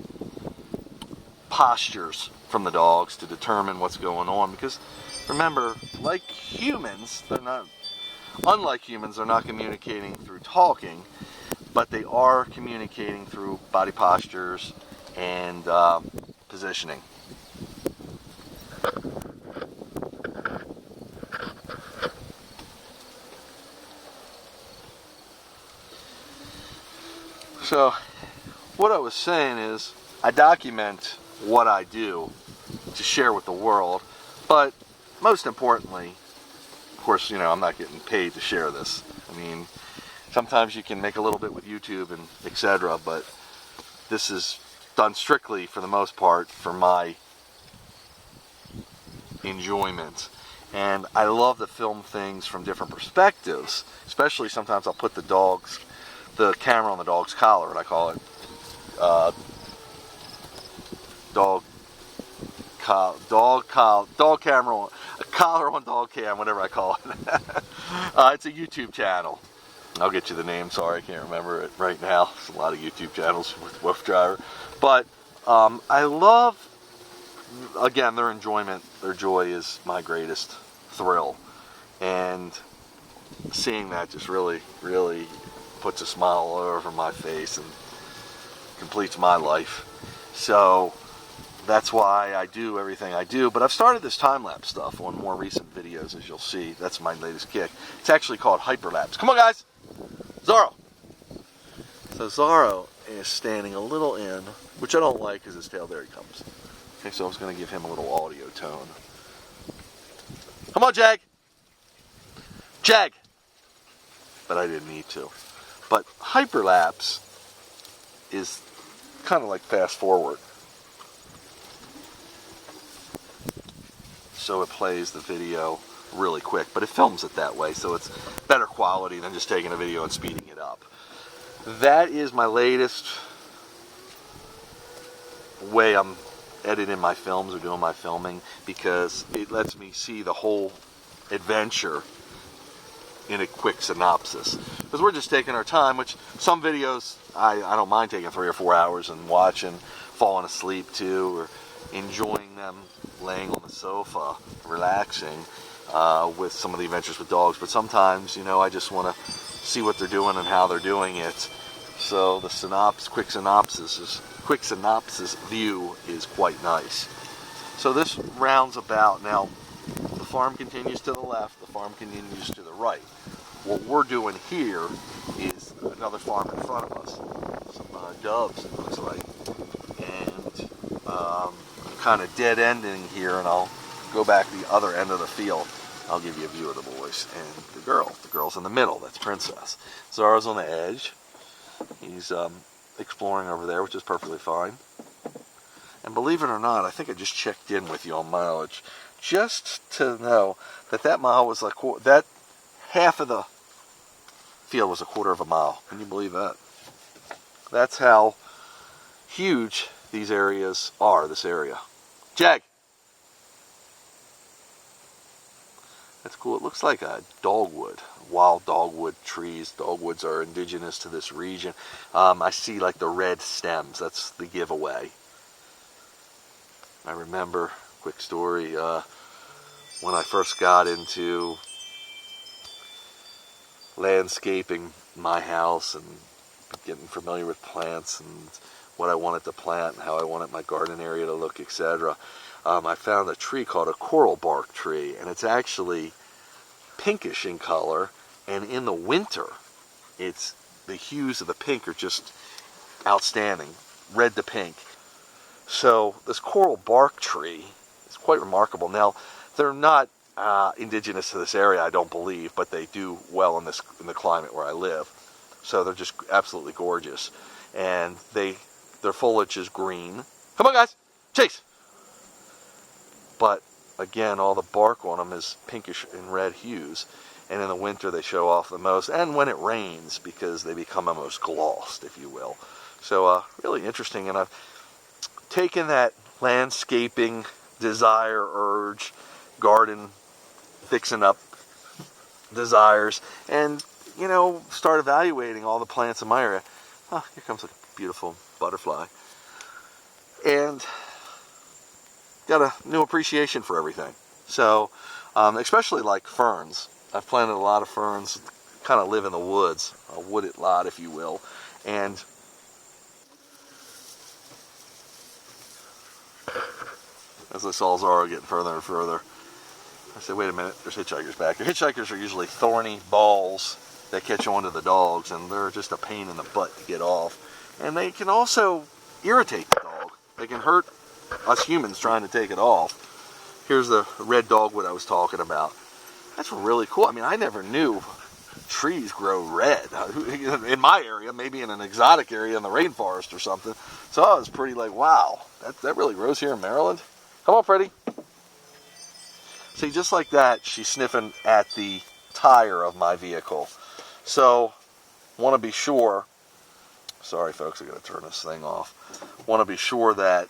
[SPEAKER 1] postures from the dogs to determine what's going on, because remember, unlike humans, they're not communicating through talking, but they are communicating through body postures and positioning. So what I was saying is, I document what I do to share with the world, but most importantly, of course, you know, I'm not getting paid to share this. I mean, sometimes you can make a little bit with YouTube and etc., but this is done strictly, for the most part, for my enjoyment. And I love to film things from different perspectives, especially sometimes I'll put the camera on the dog's collar, and I call it dog camera, a collar on dog cam, whatever I call it. It's a YouTube channel. I'll get you the name. Sorry, I can't remember it right now. There's a lot of YouTube channels with WooFDriver, but I love, again, their enjoyment, their joy is my greatest thrill, and seeing that just really, really puts a smile all over my face and completes my life. So that's why I do everything I do. But I've started this time-lapse stuff on more recent videos, as you'll see. That's my latest kick. It's actually called hyperlapse. Come on, guys! Zorro! So Zorro is standing a little in, which I don't like, because his tail, there he comes. Okay, so I was going to give him a little audio tone. Come on, Jag! Jag! But I didn't need to. But hyperlapse is kind of like fast forward. So it plays the video really quick, but it films it that way, so it's better quality than just taking a video and speeding it up. That is my latest way I'm editing my films or doing my filming, because it lets me see the whole adventure in a quick synopsis. Because we're just taking our time, which some videos I don't mind taking 3 or 4 hours and watching, falling asleep to, or enjoying them laying on the sofa, relaxing with some of the adventures with dogs. But sometimes, you know, I just want to see what they're doing and how they're doing it. So the quick synopsis view is quite nice. So this rounds about. Now, the farm continues to the left, the farm continues to the right. What we're doing here is another farm in front of us. Some doves, it looks like. And I'm kind of dead ending here, and I'll go back the other end of the field. I'll give you a view of the boys and the girl. The girl's in the middle, that's Princess. Zara's on the edge. He's exploring over there, which is perfectly fine. And believe it or not, I think I just checked in with you on mileage, just to know that that mile was like, that half of the field was a quarter of a mile. Can you believe that? That's how huge these areas are, this area. Jag! That's cool. It looks like a dogwood, wild dogwood trees. Dogwoods are indigenous to this region. I see like the red stems. That's the giveaway. I remember, quick story, when I first got into landscaping my house and getting familiar with plants and what I wanted to plant and how I wanted my garden area to look, etc. I found a tree called a coral bark tree, and it's actually pinkish in color, and in the winter, the hues of the pink are just outstanding, red to pink. So this coral bark tree is quite remarkable. Now, they're not indigenous to this area, I don't believe, but they do well in the climate where I live. So they're just absolutely gorgeous, and their foliage is green. Come on, guys! Chase! But again, all the bark on them is pinkish and red hues, and in the winter they show off the most, and when it rains, because they become almost glossed, if you will. So really interesting, and I've taken that landscaping desire, urge, garden fixing up desires, and start evaluating all the plants in my area. Oh, here comes a beautiful butterfly, and got a new appreciation for everything. So especially like ferns. I've planted a lot of ferns, kind of live in the woods, a wooded lot, if you will, and as I saw Zara getting further and further, I said, wait a minute, there's hitchhikers back here. Hitchhikers are usually thorny balls that catch onto the dogs, and they're just a pain in the butt to get off. And they can also irritate the dog. They can hurt us humans trying to take it off. Here's the red dogwood I was talking about. That's really cool. I mean, I never knew trees grow red. In my area, maybe in an exotic area in the rainforest or something. So I was pretty like, wow, that really grows here in Maryland? Come on, Freddie. See, just like that, she's sniffing at the tire of my vehicle. So, want to be sure, sorry folks, I got to turn this thing off. Want to be sure that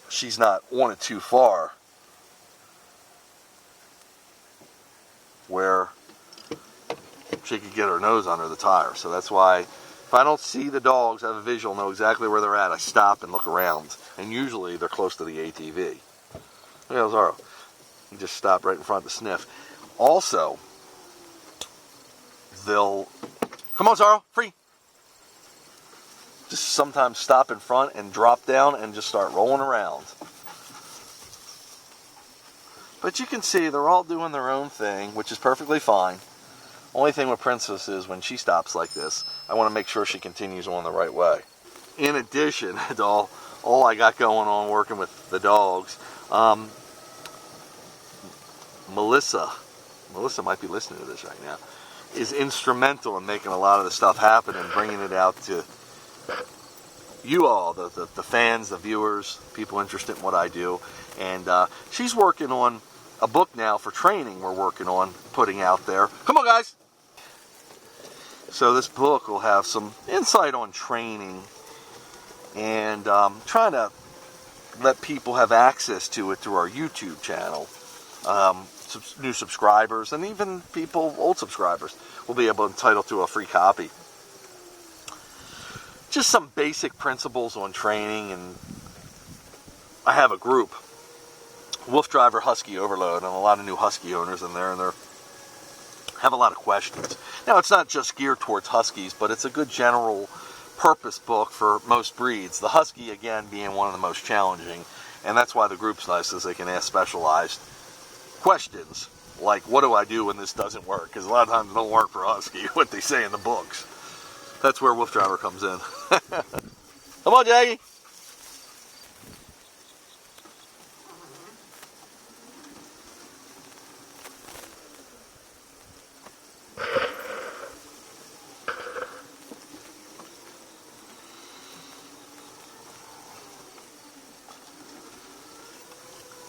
[SPEAKER 1] she's not on it too far, where she could get her nose under the tire. So that's why, if I don't see the dogs, I have a visual, know exactly where they're at, I stop and look around. And usually they're close to the ATV. Look at Zara. He just stopped right in front to sniff. Also, they'll, come on Zara, free. Just sometimes stop in front and drop down and just start rolling around. But you can see they're all doing their own thing, which is perfectly fine. Only thing with Princess is when she stops like this, I want to make sure she continues on the right way. In addition to all I got going on working with the dogs, Melissa might be listening to this right now, is instrumental in making a lot of the stuff happen and bringing it out to you all, the fans, the viewers, people interested in what I do. And she's working on a book now for training we're working on putting out there. Come on, guys! So this book will have some insight on training and trying to let people have access to it through our YouTube channel. New subscribers and even people, old subscribers, will be entitled to a free copy. Just some basic principles on training, and I have a group, WooFDriver Husky Overload, and a lot of new Husky owners in there, and they have a lot of questions. Now, it's not just geared towards Huskies, but it's a good general purpose book for most breeds. The Husky, again, being one of the most challenging, and that's why the group's nice, is they can ask specialized questions, like, what do I do when this doesn't work? Because a lot of times it don't work for Husky, what they say in the books. That's where WooFDriver comes in. Come on, Jaggy!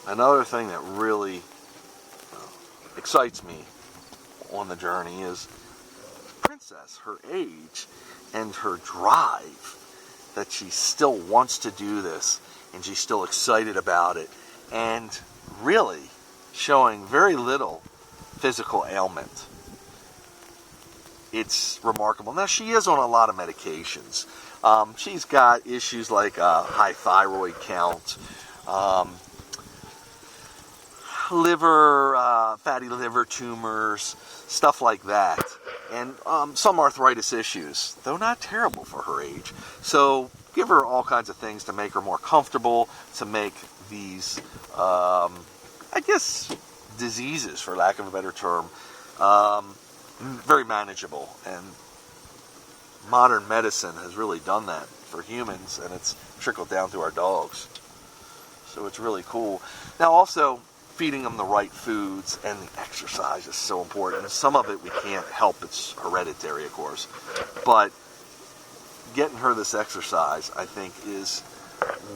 [SPEAKER 1] Another thing that really excites me on the journey is Princess, her age and her drive, that she still wants to do this and she's still excited about it, and really showing very little physical ailment. It's remarkable. Now, she is on a lot of medications. She's got issues like high thyroid count, fatty liver tumors, stuff like that, and some arthritis issues, though not terrible for her age. So give her all kinds of things to make her more comfortable, to make these, I guess, diseases, for lack of a better term, very manageable. And modern medicine has really done that for humans, and it's trickled down to our dogs. So it's really cool. Now, also, feeding them the right foods and the exercise is so important. Some of it we can't help, it's hereditary, of course, but getting her this exercise, I think, is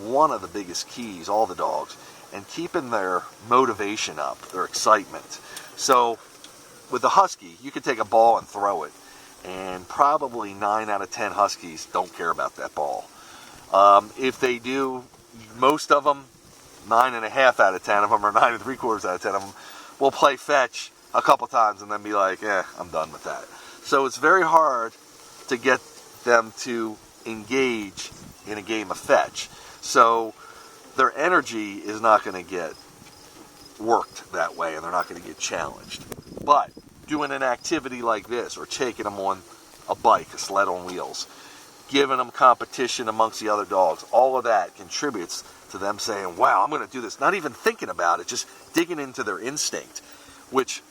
[SPEAKER 1] one of the biggest keys, all the dogs, and keeping their motivation up, their excitement. So with the Husky, you could take a ball and throw it, and probably 9 out of 10 Huskies don't care about that ball. If they do, most of them, 9.5 out of 10 of them, or 9 3/4 out of 10 of them, will play fetch a couple times and then be like, I'm done with that. So it's very hard to get them to engage in a game of fetch. So their energy is not going to get worked that way, and they're not going to get challenged. But doing an activity like this, or taking them on a bike, a sled on wheels, giving them competition amongst the other dogs, all of that contributes to them saying, wow, I'm going to do this. Not even thinking about it, just digging into their instinct, which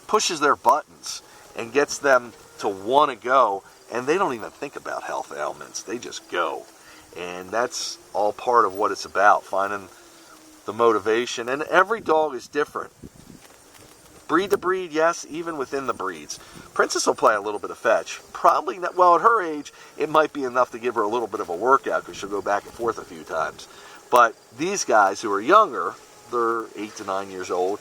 [SPEAKER 1] pushes their buttons and gets them to want to go, and they don't even think about health ailments. They just go. And that's all part of what it's about, finding the motivation. And every dog is different. Breed to breed, yes, even within the breeds. Princess will play a little bit of fetch. Probably not, well, at her age, it might be enough to give her a little bit of a workout because she'll go back and forth a few times. But these guys who are younger, they're 8 to 9 years old,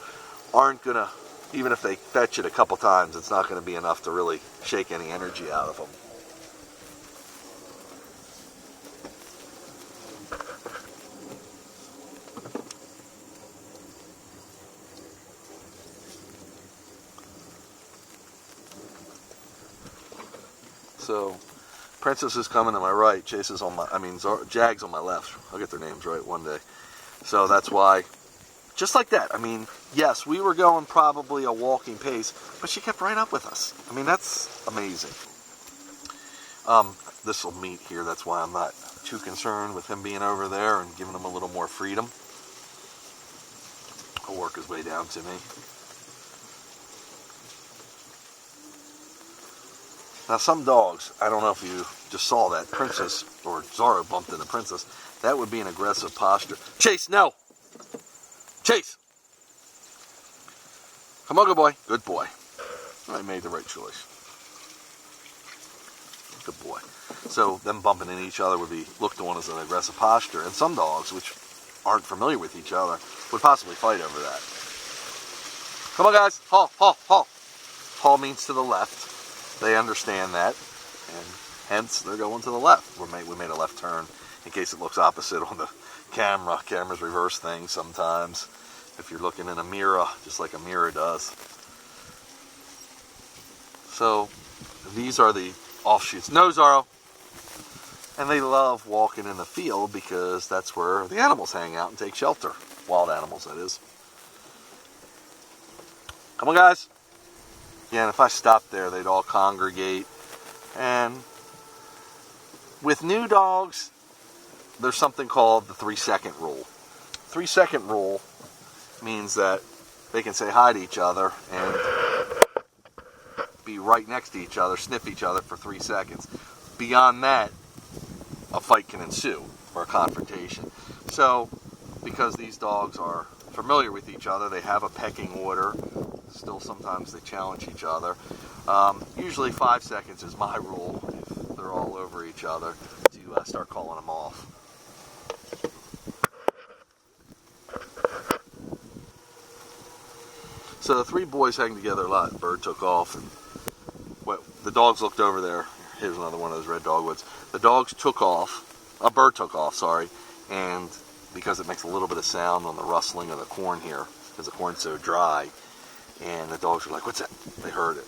[SPEAKER 1] aren't going to, even if they fetch it a couple times, it's not going to be enough to really shake any energy out of them. So, Princess is coming to my right, Chase is on my, Jag's on my left. I'll get their names right one day. So that's why, just like that. I mean, yes, we were going probably a walking pace, but she kept right up with us. I mean, that's amazing. This will meet here, that's why I'm not too concerned with him being over there and giving him a little more freedom. He'll work his way down to me. Now some dogs, I don't know if you just saw that, Princess, or Zara bumped into Princess, that would be an aggressive posture. Chase, no! Chase! Come on, good boy. Good boy. I made the right choice. Good boy. So them bumping into each other would be looked on as an aggressive posture, and some dogs, which aren't familiar with each other, would possibly fight over that. Come on, guys. Haul, haul, haul. Haul means to the left. They understand that, and hence they're going to the left. We made a left turn in case it looks opposite on the camera. Cameras reverse things sometimes if you're looking in a mirror, just like a mirror does. So these are the offshoots. No, Zorro. And they love walking in the field because that's where the animals hang out and take shelter. Wild animals, that is. Come on, guys. Again, if I stopped there, they'd all congregate. And with new dogs, there's something called the 3-second rule. 3-second rule means that they can say hi to each other and be right next to each other, sniff each other for 3 seconds. Beyond that, a fight can ensue, or a confrontation. So, because these dogs are familiar with each other, they have a pecking order. Still, sometimes they challenge each other. Usually 5 seconds is my rule if they're all over each other to start calling them off. So the 3 boys hang together a lot. Bird took off, and the dogs looked over there. Here's another one of those red dogwoods. The dogs took off. A bird took off, sorry, and because it makes a little bit of sound on the rustling of the corn here, because the corn's so dry. And the dogs were like, what's that? They heard it.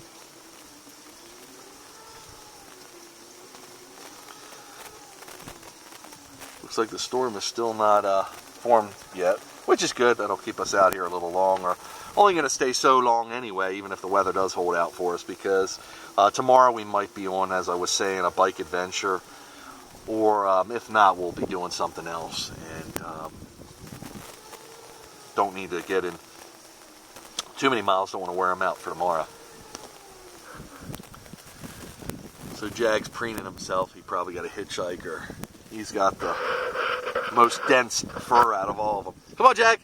[SPEAKER 1] Looks like the storm is still not formed yet, which is good. That'll keep us out here a little longer. Only going to stay so long anyway, even if the weather does hold out for us, because tomorrow we might be on, as I was saying, a bike adventure. Or if not, we'll be doing something else. And don't need to get in too many miles, don't want to wear them out for tomorrow. So Jag's preening himself. He probably got a hitchhiker. He's got the most dense fur out of all of them. Come on, Jag!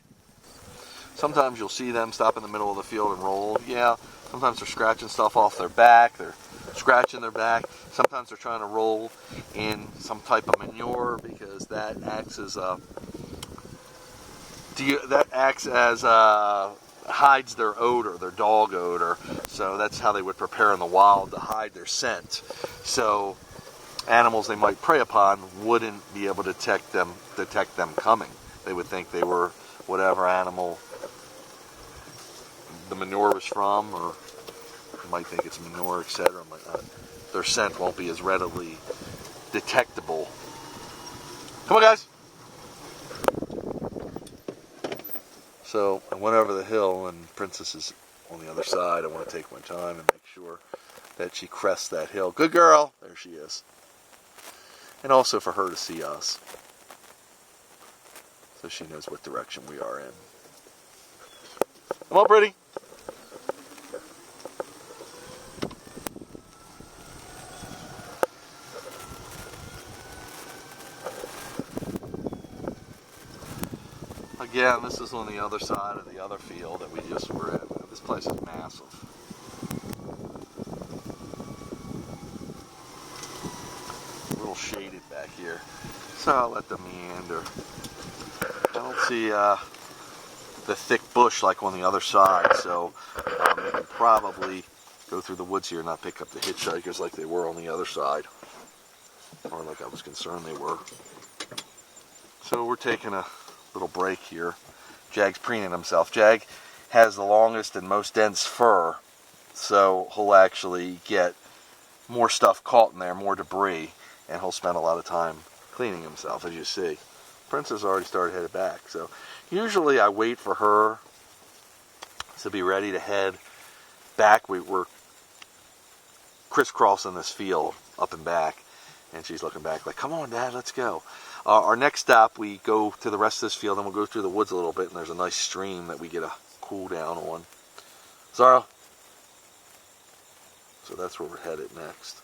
[SPEAKER 1] Sometimes you'll see them stop in the middle of the field and roll. Yeah, sometimes they're scratching stuff off their back. They're scratching their back. Sometimes they're trying to roll in some type of manure because that acts as hides their odor, their dog odor. So that's how they would prepare in the wild to hide their scent. So animals they might prey upon wouldn't be able to detect them coming. They would think they were whatever animal the manure was from, or you might think it's manure, etc. Their scent won't be as readily detectable. Come on, guys. So I went over the hill, and Princess is on the other side. I want to take my time and make sure that she crests that hill. Good girl. There she is. And also for her to see us, so she knows what direction we are in. Come on, pretty. Again, this is on the other side of the other field that we just were in. This place is massive. A little shaded back here, so I'll let them meander. I don't see the thick bush like on the other side, so they can probably go through the woods here and not pick up the hitchhikers like they were on the other side, or like I was concerned they were. So we're taking a little break here. Jag's preening himself. Jag has the longest and most dense fur, so he'll actually get more stuff caught in there, more debris, and he'll spend a lot of time cleaning himself, as you see. Princess already started headed back, so usually I wait for her to be ready to head back. We're crisscrossing this field up and back, and she's looking back like, come on, Dad, let's go. Our next stop, we go to the rest of this field, and we'll go through the woods a little bit, and there's a nice stream that we get a cool down on. Zara? So that's where we're headed next.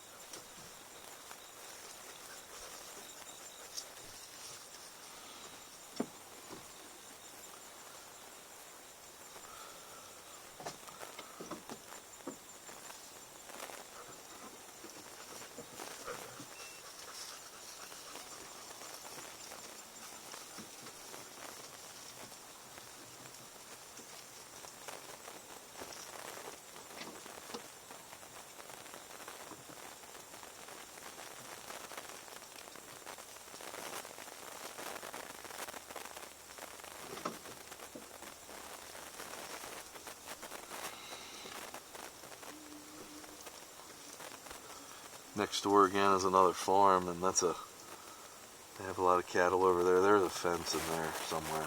[SPEAKER 1] Next door again is another farm, and they have a lot of cattle over there. There's a fence in there somewhere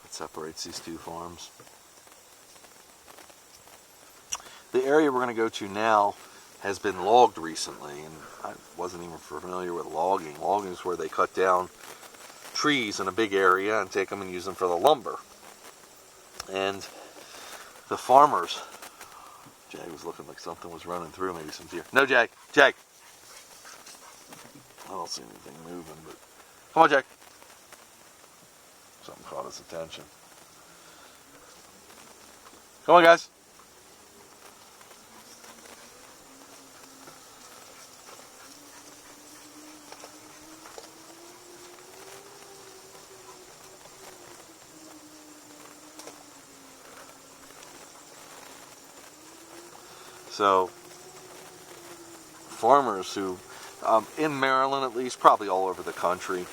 [SPEAKER 1] that separates these two farms. The area we're going to go to now has been logged recently, and I wasn't even familiar with logging. Logging is where they cut down trees in a big area and take them and use them for the lumber. And the farmers... Jag was looking like something was running through, maybe some deer. No, Jag! Jag! I don't see anything moving, but... Come on, Jag! Something caught his attention. Come on, guys! So, farmers who, in Maryland at least, probably all over the country,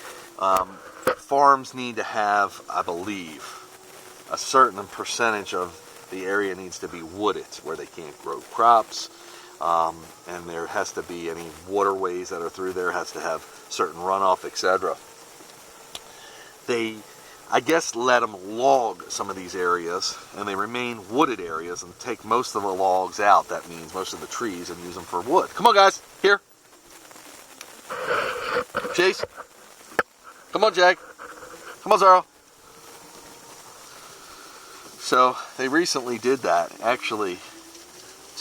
[SPEAKER 1] farms need to have, I believe, a certain percentage of the area needs to be wooded, where they can't grow crops, and there has to be any waterways that are through there, has to have certain runoff, etc. They, I guess, let them log some of these areas, and they remain wooded areas, and take most of the logs out. That means most of the trees, and use them for wood. Come on, guys. Here. Chase. Come on, Jag. Come on, Zara. So, they recently did that, actually,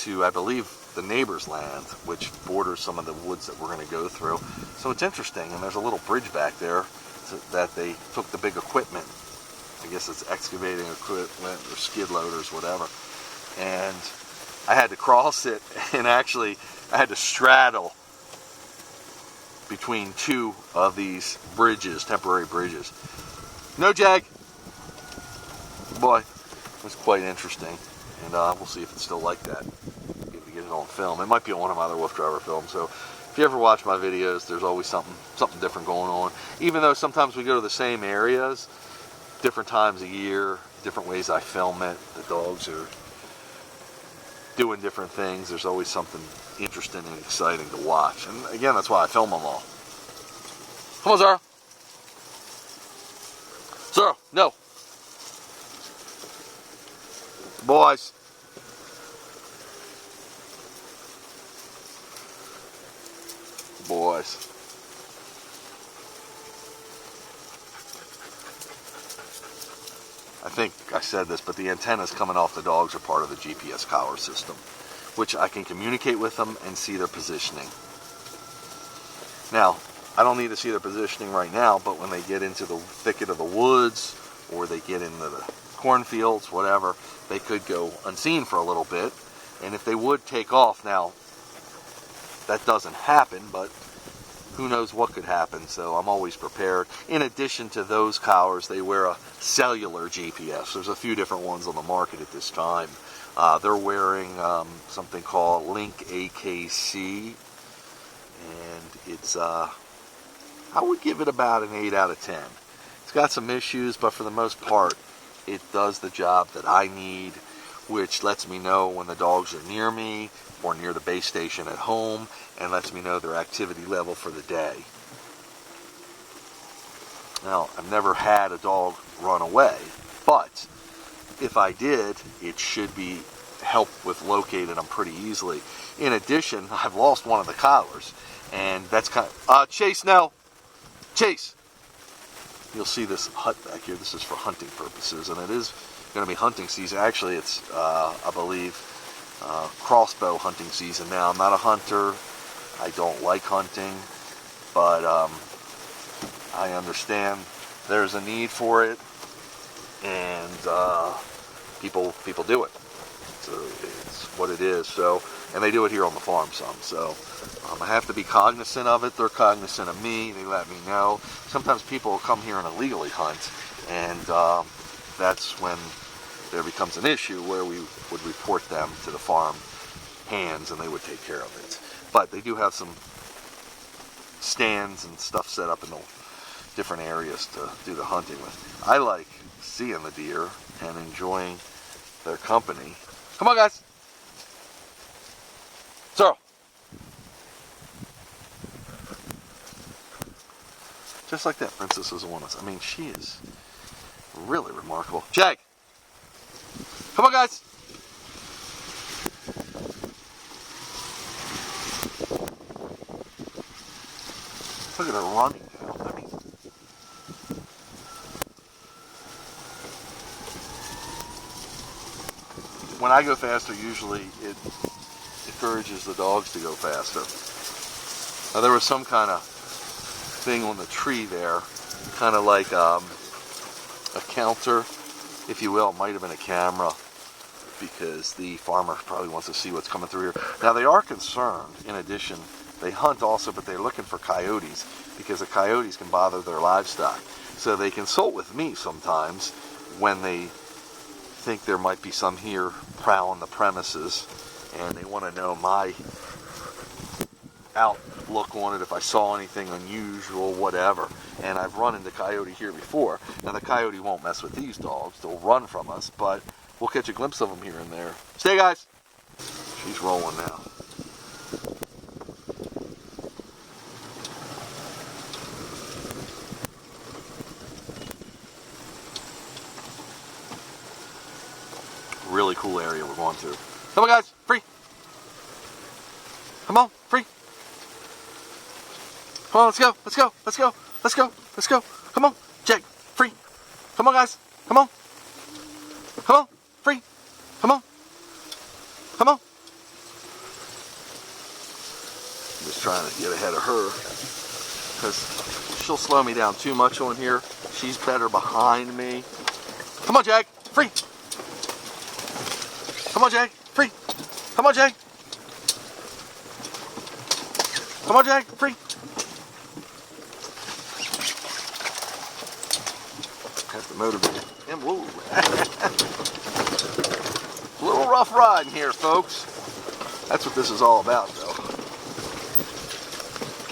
[SPEAKER 1] to, I believe, the neighbor's land, which borders some of the woods that we're going to go through. So it's interesting, and there's a little bridge back there that they took the big equipment, I guess it's excavating equipment or skid loaders, whatever, and I had to cross it, and actually I had to straddle between two of these bridges, temporary bridges. No Jag! Boy, it was quite interesting, and we'll see if it's still like that. Get it on film. It might be on one of my other WooFDriver films, so if you ever watch my videos, there's always something different going on. Even though sometimes we go to the same areas, different times a year, different ways I film it, the dogs are doing different things, there's always something interesting and exciting to watch. And again, that's why I film them all. Come on, Zara. Zara, no. Boys. Boys. I think I said this, but the antennas coming off the dogs are part of the GPS collar system, which I can communicate with them and see their positioning. Now, I don't need to see their positioning right now, but when they get into the thicket of the woods, or they get into the cornfields, whatever, they could go unseen for a little bit. And if they would take off, now, that doesn't happen, but who knows what could happen, so I'm always prepared. In addition to those collars, they wear a cellular GPS. There's a few different ones on the market at this time. They're wearing something called Link AKC, and it's, I would give it about an 8 out of 10. It's got some issues, but for the most part, it does the job that I need, which lets me know when the dogs are near me or near the base station at home, and lets me know their activity level for the day. Now, I've never had a dog run away, but if I did, it should be helped with locating them pretty easily. In addition, I've lost one of the collars, and that's kind of, Chase, no! Chase! You'll see this hut back here. This is for hunting purposes, and it is going to be hunting season. Actually, it's, I believe, crossbow hunting season now. I'm not a hunter. I don't like hunting, but I understand there's a need for it, and people do it. So it's what it is. So, and they do it here on the farm some. So I have to be cognizant of it. They're cognizant of me. They let me know. Sometimes people will come here and illegally hunt, and that's when there becomes an issue where we would report them to the farm hands, and they would take care of it. But they do have some stands and stuff set up in the different areas to do the hunting with. I like seeing the deer and enjoying their company. Come on, guys. Sorrel. Just like that, Princess is on us. I mean, she is really remarkable. Jag. Come on, guys. Look at her running now. I mean, when I go faster, usually it encourages the dogs to go faster. Now, there was some kind of thing on the tree there, kind of like a counter, if you will. It might have been a camera, because the farmer probably wants to see what's coming through here. Now, they are concerned, in addition, they hunt also, but they're looking for coyotes, because the coyotes can bother their livestock. So they consult with me sometimes when they think there might be some here prowling the premises, and they want to know my outlook on it, if I saw anything unusual, whatever. And I've run into coyote here before. Now, the coyote won't mess with these dogs. They'll run from us, but we'll catch a glimpse of them here and there. Stay, guys. She's rolling now. Really cool area we're going through. Come on, guys. Free. Come on. Free. Come on, let's go. Let's go. Let's go. Let's go. Let's go. Come on. Jag. Free. Come on, guys. Come on. Come on. Free. Come on. Come on. I'm just trying to get ahead of her, because she'll slow me down too much on here. She's better behind me. Come on, Jag. Free. Come on, Jag. Free. Come on, Jay. Come on, Jay. Free. Have to motivate him. Whoa. A little rough riding here, folks. That's what this is all about, though.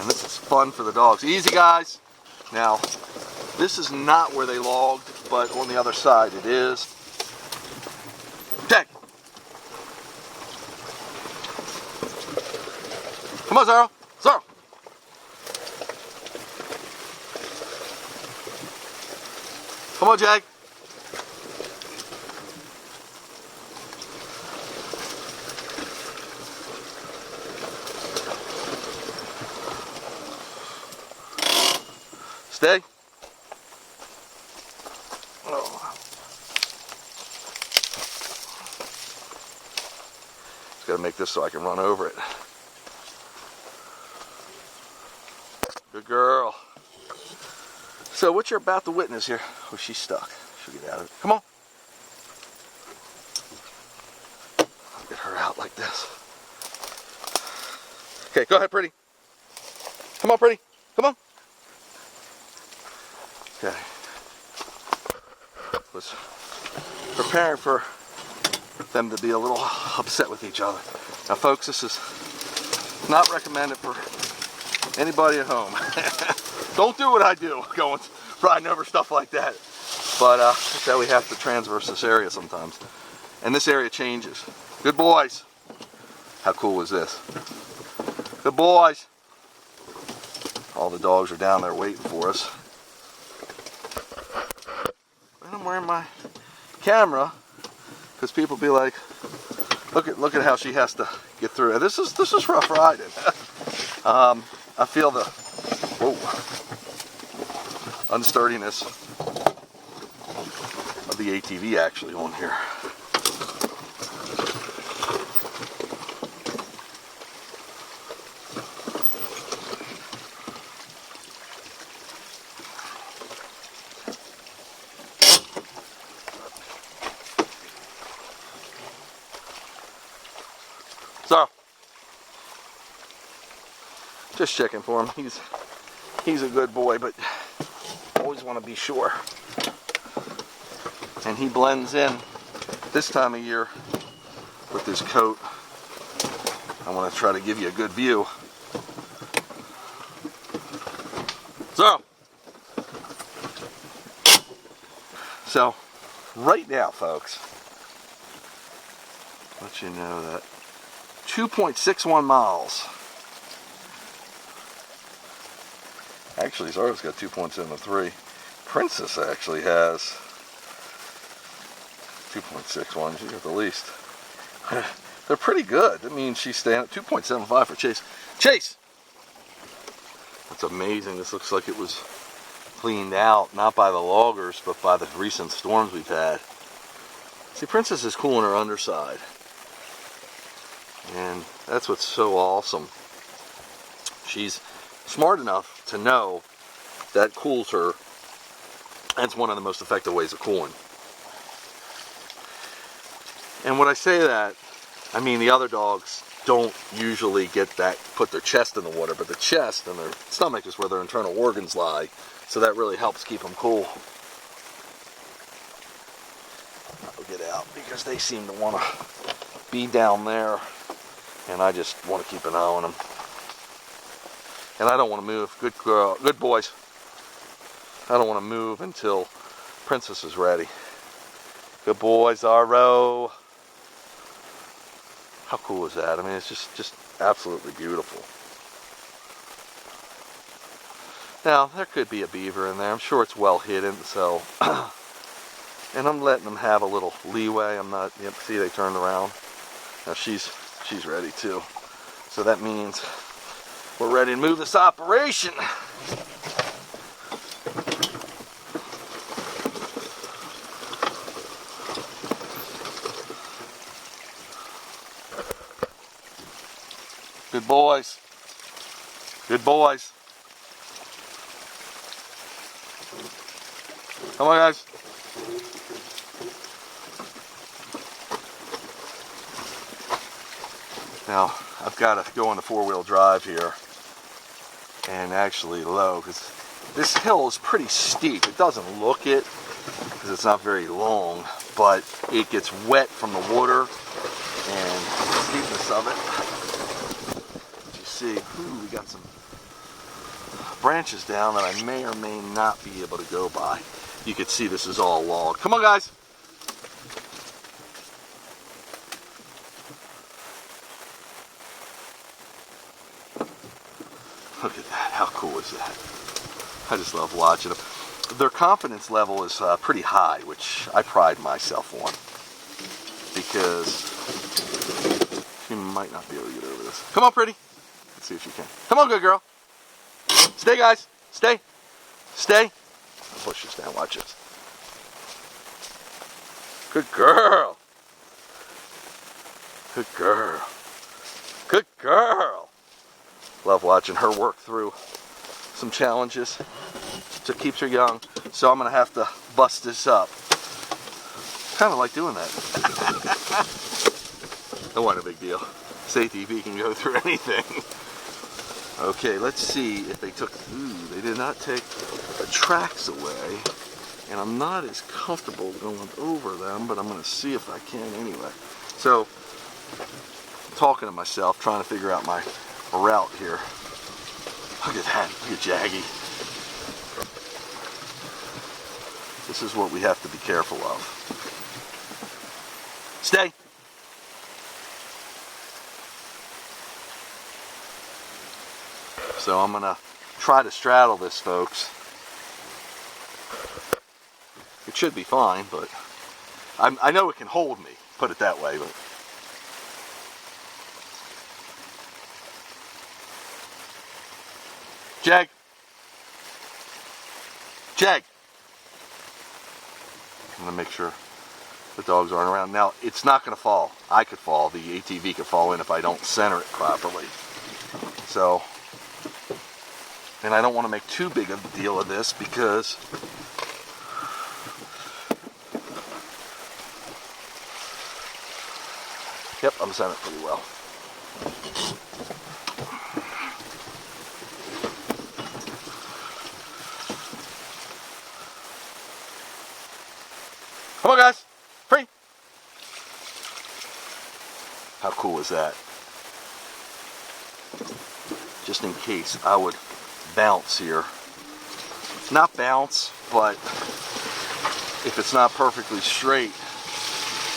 [SPEAKER 1] And this is fun for the dogs. Easy, guys. Now, this is not where they logged, but on the other side it is. Okay. Come on, Zara. Zara. Come on, Jag. Stay. Oh. Just gotta make this so I can run over it. Good girl. So what you're about to witness here, oh, she's stuck. She'll get out of it. Come on. I'll get her out like this. Okay, go ahead, pretty. Come on, pretty. Come on. Okay. Was preparing for them to be a little upset with each other. Now, folks, this is not recommended for anybody at home. Don't do what I do, going riding over stuff like that. But that's how we have to traverse this area sometimes. And this area changes. Good boys. How cool is this? Good boys. All the dogs are down there waiting for us. And I'm wearing my camera because people be like, look at how she has to get through it. This is rough riding. I feel the unsturdiness of the ATV actually on here. So, just checking for him. He's a good boy, but always want to be sure. And he blends in this time of year with his coat. I want to try to give you a good view. So right now, folks, let you know that 2.61 miles. Actually, Zara's got 2.73. Princess actually has 2.61. She's got the least. They're pretty good. That means she's staying at 2.75 for Chase. Chase! That's amazing. This looks like it was cleaned out, not by the loggers, but by the recent storms we've had. See, Princess is cool on her underside. And that's what's so awesome. She's smart enough to know that cools her. That's one of the most effective ways of cooling. And when I say that, I mean the other dogs don't usually get that, put their chest in the water, but the chest and their stomach is where their internal organs lie. So that really helps keep them cool. I'll get out because they seem to want to be down there. And I just want to keep an eye on them. And I don't want to move. Good girl, good boys. I don't want to move until Princess is ready. Good boys, Zaro. How cool is that? I mean, it's just absolutely beautiful. Now, there could be a beaver in there. I'm sure it's well hidden, so. And I'm letting them have a little leeway. I'm not, yep, see, they turned around. Now she's ready too. So that means we're ready to move this operation. Good boys. Good boys. Come on, guys. Now, I've got to go on the four-wheel drive here and actually low, because this hill is pretty steep. It doesn't look it because it's not very long, but it gets wet from the water and the steepness of it. As you see, ooh, we got some branches down that I may or may not be able to go by. You can see this is all log. Come on, guys. Look at that. How cool is that? I just love watching them. Their confidence level is pretty high, which I pride myself on, because she might not be able to get over this. Come on, pretty. Let's see if she can. Come on, good girl. Stay, guys. Stay. Stay. I'll push this down. Watch this. Good girl. Good girl. Good girl. Love watching her work through some challenges. So it keeps her young. So I'm going to have to bust this up. Kind of like doing that. That wasn't a big deal. This ATV can go through anything. Okay, let's see if they took, ooh, they did not take the tracks away. And I'm not as comfortable going over them, but I'm going to see if I can anyway. So, I'm talking to myself, trying to figure out my route here. Look at that, look at Jaggy. This is what we have to be careful of. Stay. So I'm going to try to straddle this, folks. It should be fine, but I know it can hold me, put it that way. But Jag. Jag. I'm going to make sure the dogs aren't around. Now, it's not going to fall. I could fall. The ATV could fall in if I don't center it properly. So, and I don't want to make too big of a deal of this because yep, I'm centered pretty well. Come on, guys. Free. How cool is that? Just in case I would bounce here. Not bounce, but if it's not perfectly straight,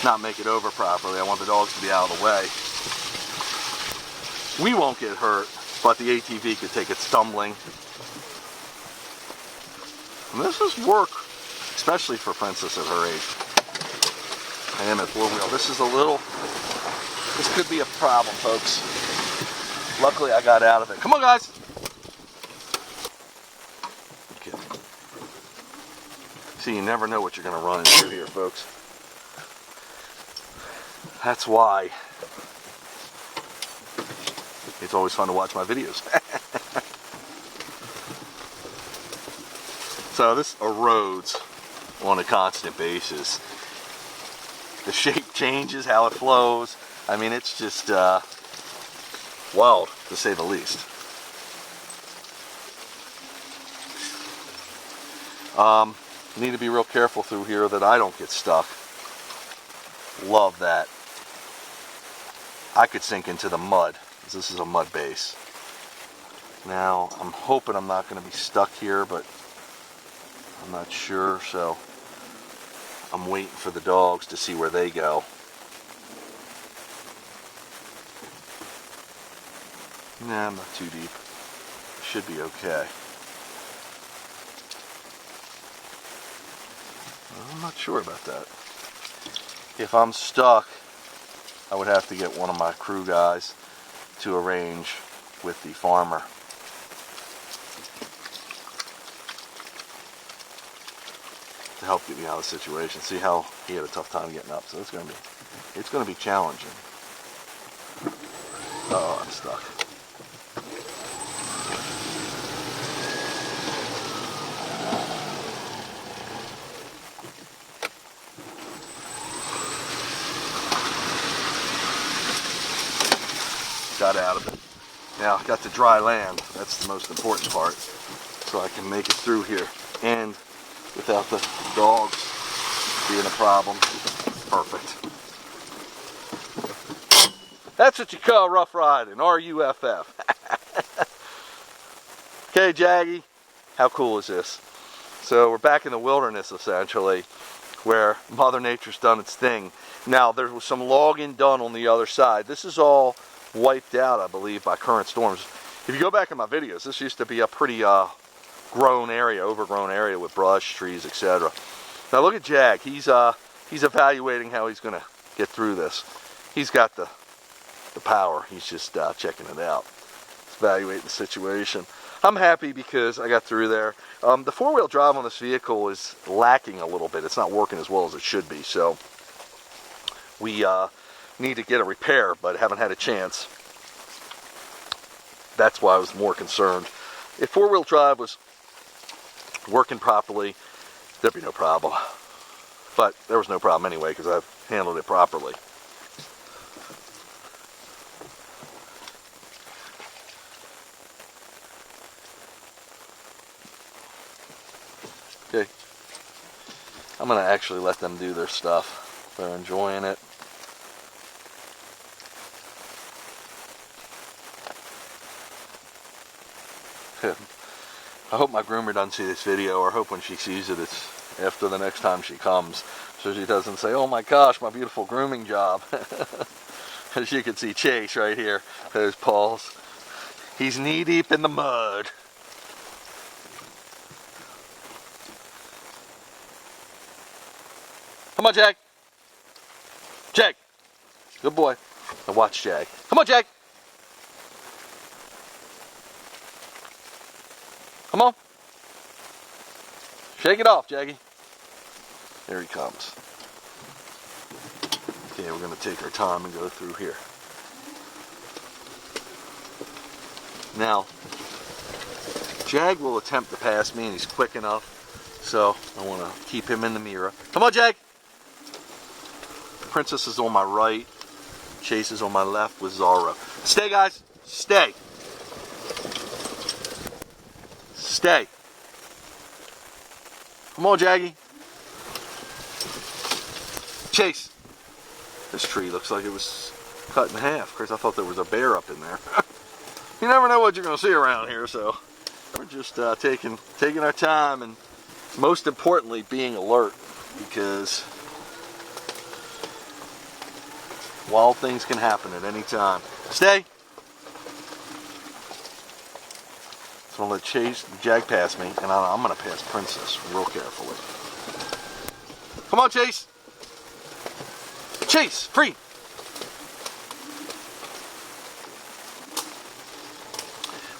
[SPEAKER 1] not make it over properly. I want the dogs to be out of the way. We won't get hurt, but the ATV could take it stumbling. And this is work, especially for Princess at her age. I am at four-wheel. This is a little, this could be a problem, folks. Luckily, I got out of it. Come on, guys. Okay. See, you never know what you're going to run into here, folks. That's why it's always fun to watch my videos. So this erodes on a constant basis. The shape changes, how it flows. I mean, it's just wild, to say the least. Need to be real careful through here that I don't get stuck. Love that. I could sink into the mud, because this is a mud base. Now, I'm hoping I'm not going to be stuck here, but I'm not sure, so I'm waiting for the dogs to see where they go. Nah, I'm not too deep. Should be okay. I'm not sure about that. If I'm stuck, I would have to get one of my crew guys to arrange with the farmer. To help get me out of the situation. See how he had a tough time getting up, so it's gonna be challenging. Oh, I'm stuck. got out of it. Now I got to dry land. That's the most important part. So I can make it through here. And without the dogs being a problem. Perfect. That's what you call rough riding. R-U-F-F. Okay, Jaggy. How cool is this? So we're back in the wilderness, essentially, where Mother Nature's done its thing. Now, there was some logging done on the other side. This is all wiped out, I believe, by current storms. If you go back in my videos, this used to be a pretty grown area, overgrown area with brush, trees, etc. Now look at Jag. He's evaluating how he's going to get through this. He's got the power. He's just checking it out. He's evaluating the situation. I'm happy because I got through there. The four-wheel drive on this vehicle is lacking a little bit. It's not working as well as it should be, so we need to get a repair, but haven't had a chance. That's why I was more concerned. If four-wheel drive was working properly, there'd be no problem. But there was no problem anyway because I've handled it properly. Okay, I'm going to actually let them do their stuff. They're enjoying it. I hope my groomer doesn't see this video, or hope when she sees it, it's after the next time she comes, so she doesn't say, oh my gosh, my beautiful grooming job. As you can see Chase right here, those paws. He's knee deep in the mud. Come on, Jag. Jag. Good boy. Now watch Jag. Come on, Jag. Come on. Shake it off, Jaggy. There he comes. Okay, we're going to take our time and go through here. Now, Jag will attempt to pass me, and he's quick enough, so I want to keep him in the mirror. Come on, Jag. Princess is on my right. Chase is on my left with Zorro. Stay, guys. Stay. Stay. Come on, Jaggy. Chase. This tree looks like it was cut in half. Of course, I thought there was a bear up in there. You never know what you're going to see around here, so we're just taking our time, and most importantly, being alert, because wild things can happen at any time. Stay. So I'm going to chase Jag past me, and I'm going to pass Princess real carefully. Come on, Chase. Chase, free.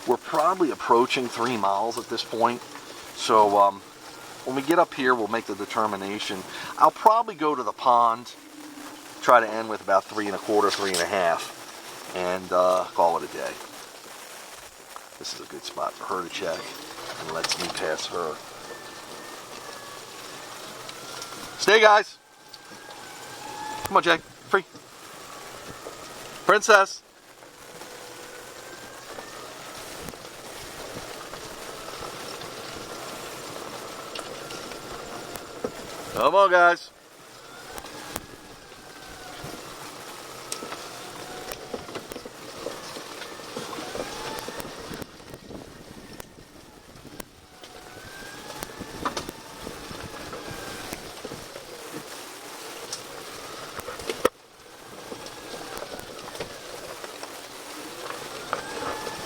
[SPEAKER 1] We're probably approaching 3 miles at this point. So when we get up here, we'll make the determination. I'll probably go to the pond, try to end with about 3 1/4, 3 1/2, and call it a day. This is a good spot for her to check, and lets me pass her. Stay, guys. Come on, Jag. Free. Princess. Come on, guys.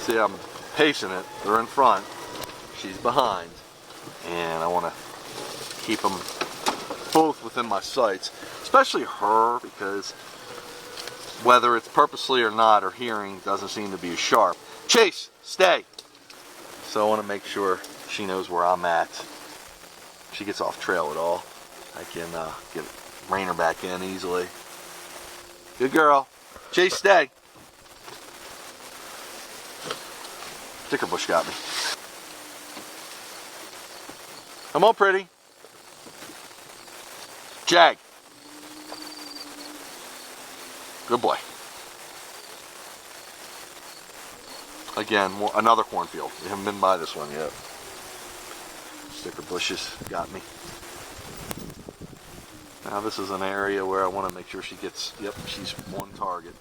[SPEAKER 1] See, I'm pacing it. They're in front. She's behind. And I want to keep them both within my sights. Especially her, because whether it's purposely or not, her hearing doesn't seem to be as sharp. Chase, stay! So I want to make sure she knows where I'm at. If she gets off trail at all, I can rein her back in easily. Good girl. Chase, stay! Sticker bush got me. Come on, pretty. Jag. Good boy. Again, another cornfield. We haven't been by this one yet. Sticker bushes got me. Now this is an area where I want to make sure she gets, yep, she's on target.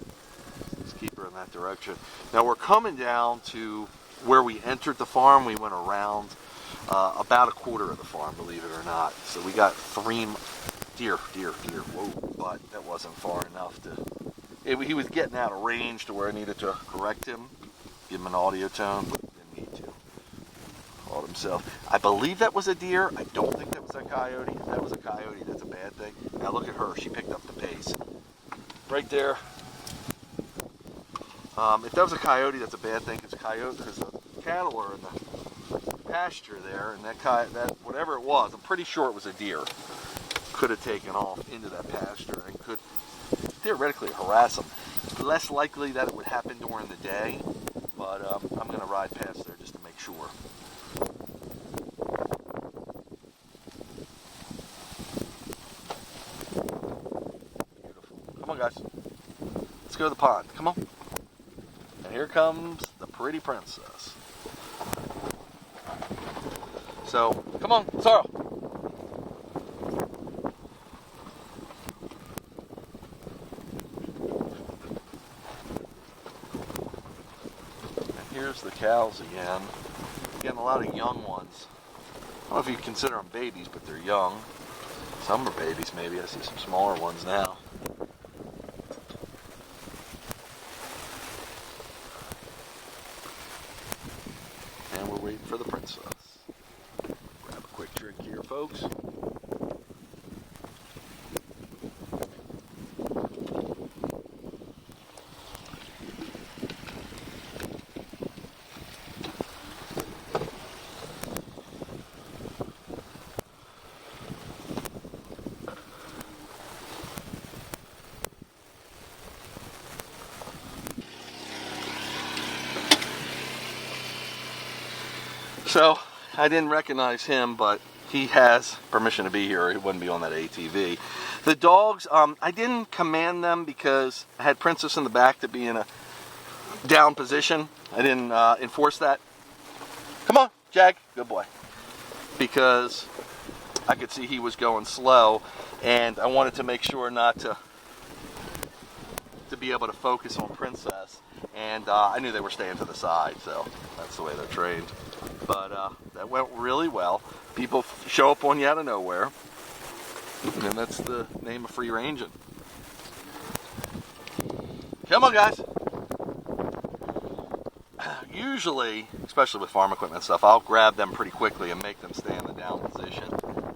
[SPEAKER 1] Let's keep her in that direction. Now we're coming down to where we entered the farm. We went around about a quarter of the farm, believe it or not. So we got 3 deer, whoa, but that wasn't far enough to, he was getting out of range to where I needed to correct him, give him an audio tone, but didn't need to. Called himself. I believe that was a deer. I don't think that was a coyote. If that was a coyote, that's a bad thing. Now look at her, she picked up the pace. Right there. If that was a coyote, that's a bad thing, because the cattle are in the pasture there, and that whatever it was, I'm pretty sure it was a deer, could have taken off into that pasture and could theoretically harass them. Less likely that it would happen during the day, but I'm going to ride past there just to make sure. Beautiful. Come on, guys. Let's go to the pond. Come on. And here comes the pretty princess. So, come on, Sorrel. Here's the cows again. Getting a lot of young ones. I don't know if you consider them babies, but they're young. Some are babies, maybe. I see some smaller ones now. And we're waiting for the princess. Grab a quick drink here, folks. So, I didn't recognize him, but he has permission to be here. He wouldn't be on that ATV. The dogs, I didn't command them because I had Princess in the back to be in a down position. I didn't enforce that. Come on, Jag. Good boy. Because I could see he was going slow, and I wanted to make sure not to be able to focus on Princess. And I knew they were staying to the side, so that's the way they're trained. But that went really well. People show up on you out of nowhere, and that's the name of FreeRanging. Come on, guys. Usually, especially with farm equipment and stuff, I'll grab them pretty quickly and make them stay in the down position.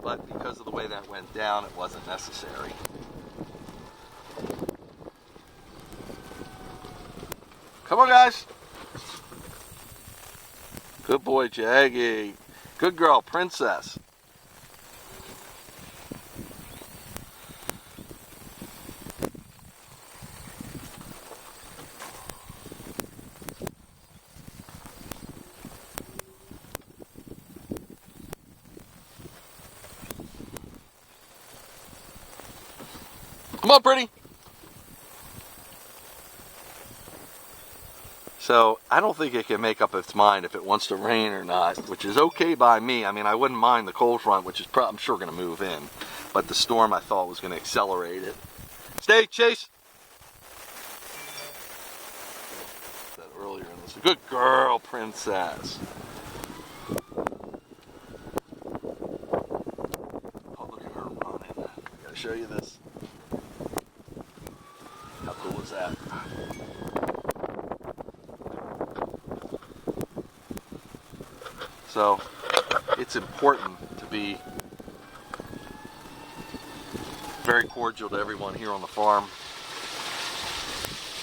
[SPEAKER 1] But because of the way that went down, it wasn't necessary. Come on, guys. Good boy, Jaggy. Good girl, Princess. Come on, pretty. So, I don't think it can make up its mind if it wants to rain or not, which is okay by me. I mean, I wouldn't mind the cold front, which is I'm sure going to move in. But the storm, I thought, was going to accelerate it. Stay, Chase! That earlier in this. Good girl, Princess. Oh, look at her running. I got to show you this. How cool is that? So, it's important to be very cordial to everyone here on the farm.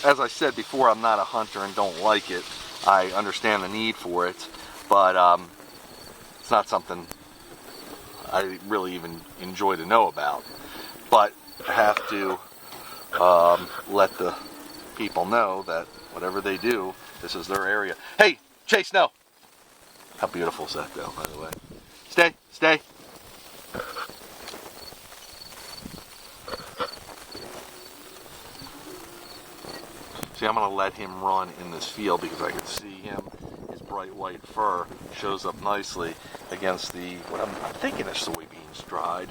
[SPEAKER 1] As I said before, I'm not a hunter and don't like it. I understand the need for it, but it's not something I really even enjoy to know about. But I have to let the people know that whatever they do, this is their area. Hey, Chase, no! How beautiful is that, though, by the way? Stay, stay. See, I'm going to let him run in this field because I can see him. His bright white fur shows up nicely against the, what I'm thinking is soybeans dried.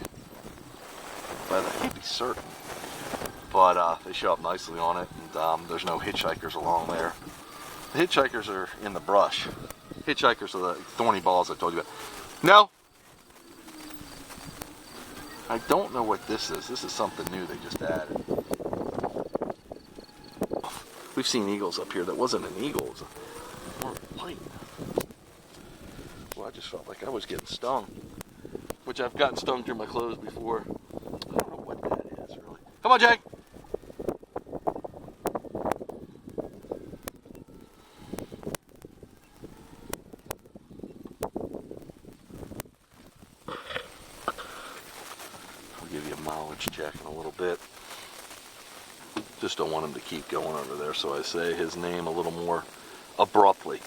[SPEAKER 1] But I can't be certain. But they show up nicely on it, and there's no hitchhikers along there. The hitchhikers are in the brush. Hitchhikers are the thorny balls I told you about. No! I don't know what this is. This is something new they just added. We've seen eagles up here. That wasn't an eagle. It was more light. Well, I just felt like I was getting stung. Which I've gotten stung through my clothes before. I don't know what that is, really. Come on, Jake! I'll give you a mileage check in a little bit. Just don't want him to keep going over there, so I say his name a little more abruptly.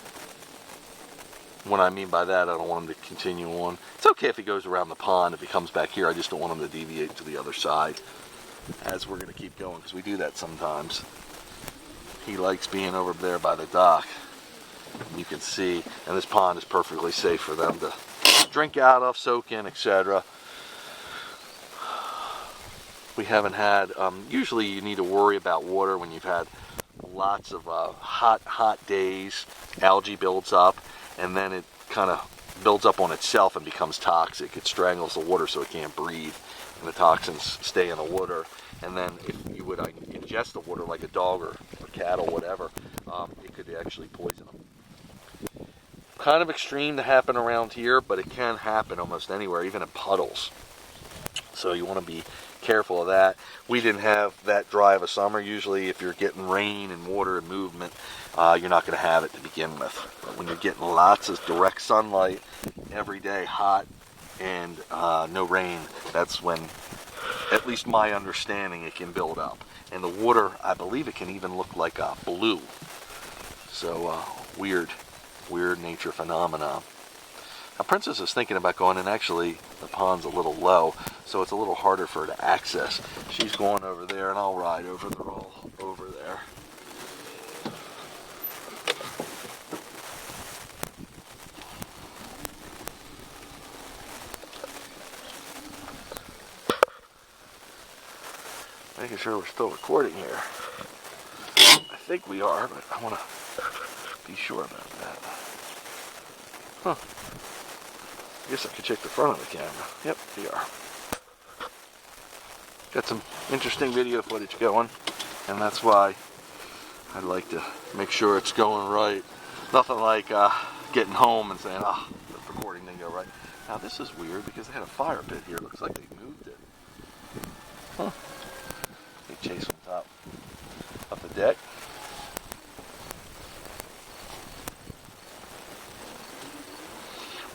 [SPEAKER 1] What I mean by that, I don't want him to continue on. It's okay if he goes around the pond. If he comes back here, I just don't want him to deviate to the other side as we're going to keep going, because we do that sometimes. He likes being over there by the dock. You can see, and this pond is perfectly safe for them to drink out of, soak in, etc. We haven't had, usually you need to worry about water when you've had lots of hot days. Algae builds up, and then it kind of builds up on itself and becomes toxic. It strangles the water so it can't breathe, and the toxins stay in the water. And then if you would ingest the water like a dog or cat or whatever, it could actually poison them. Kind of extreme to happen around here, but it can happen almost anywhere, even in puddles. So you want to be careful of that. We didn't have that dry of a summer. Usually if you're getting rain and water and movement, you're not going to have it to begin with. But when you're getting lots of direct sunlight every day, hot, and no rain, that's when, at least my understanding, it can build up. And the water, I believe it can even look like blue. So weird nature phenomenon. Now Princess is thinking about going, and actually the pond's a little low, so it's a little harder for her to access. She's going over there, and I'll ride over. They're all over there. Making sure we're still recording here. I think we are, but I want to be sure about that. Huh. I guess I could check the front of the camera. Yep, we are. Got some interesting video footage going, and that's why I'd like to make sure it's going right. Nothing like getting home and saying, the recording didn't go right. Now this is weird because they had a fire pit here. Looks like they moved it. Huh. They chase on top of the deck.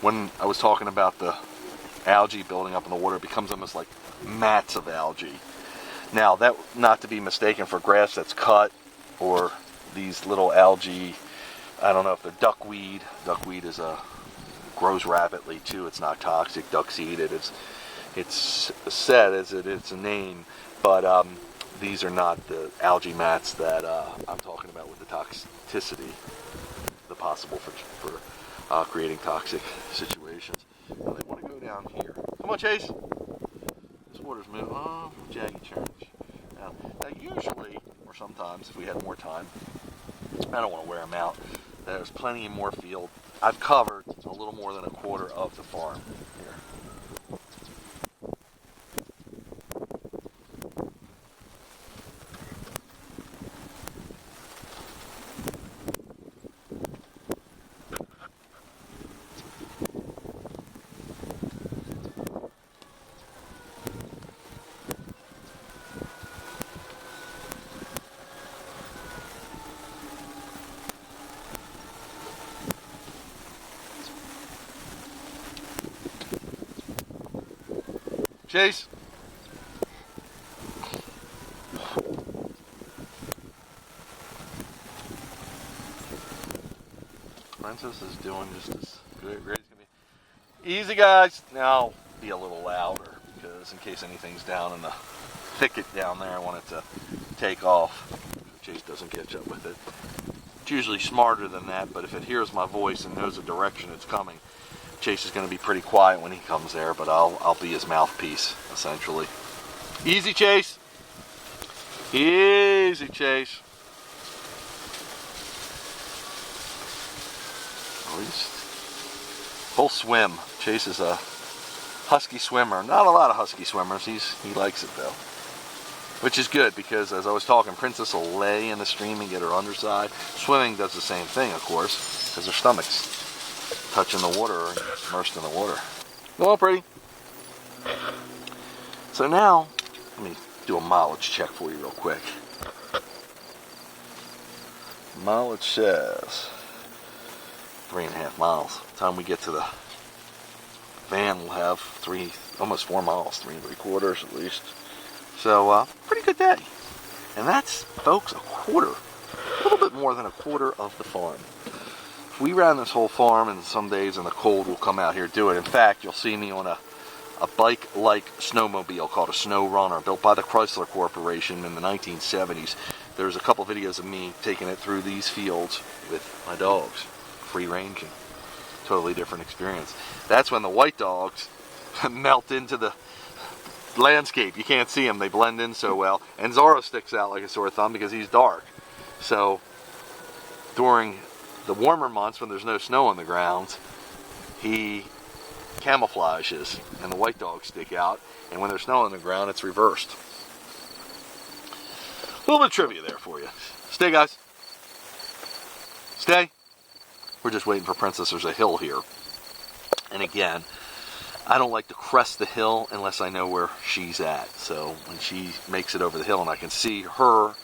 [SPEAKER 1] When I was talking about the algae building up in the water, it becomes almost like mats of algae. Now, that not to be mistaken for grass that's cut or these little algae. I don't know if they're duckweed. Duckweed grows rapidly too. It's not toxic. Duck seed. It's said as it's a name, but these are not the algae mats that I'm talking about with the toxicity, the possible for creating toxic situations. Now they want to go down here. Come on, Chase. This water's moving. Oh, jaggy church. Now usually, or sometimes, if we had more time, I don't want to wear them out. There's plenty more field. I've covered a little more than a quarter of the farm here. Chase. Princess is doing just as great as can be. Easy, guys. Now be a little louder because in case anything's down in the thicket down there, I want it to take off. Chase doesn't catch up with it. It's usually smarter than that, but if it hears my voice and knows the direction it's coming, Chase is going to be pretty quiet when he comes there, but I'll be his mouthpiece, essentially. Easy, Chase. Easy, Chase. Full swim. Chase is a husky swimmer. Not a lot of husky swimmers. He likes it though, which is good because, as I was talking, Princess will lay in the stream and get her underside. Swimming does the same thing, of course, because their stomach's touching the water or immersed in the water. Go on, pretty. So now, let me do a mileage check for you real quick. Mileage says 3.5 miles. By the time we get to the van, we'll have almost 4 miles, 3 3/4 at least. So, pretty good day. And that's, folks, a little bit more than a quarter of the farm. If we ran this whole farm, and some days in the cold, we'll come out here and do it. In fact, you'll see me on a bike-like snowmobile called a Snow Runner, built by the Chrysler Corporation in the 1970s. There's a couple videos of me taking it through these fields with my dogs, FreeRanging. Totally different experience. That's when the white dogs melt into the landscape. You can't see them, they blend in so well. And Zorro sticks out like a sore thumb because he's dark. So during the warmer months when there's no snow on the ground, he camouflages and the white dogs stick out, and when there's snow on the ground, it's reversed. A little bit of trivia there for you. Stay, guys. Stay. We're just waiting for Princess. There's a hill here. And again, I don't like to crest the hill unless I know where she's at. So when she makes it over the hill and I can see her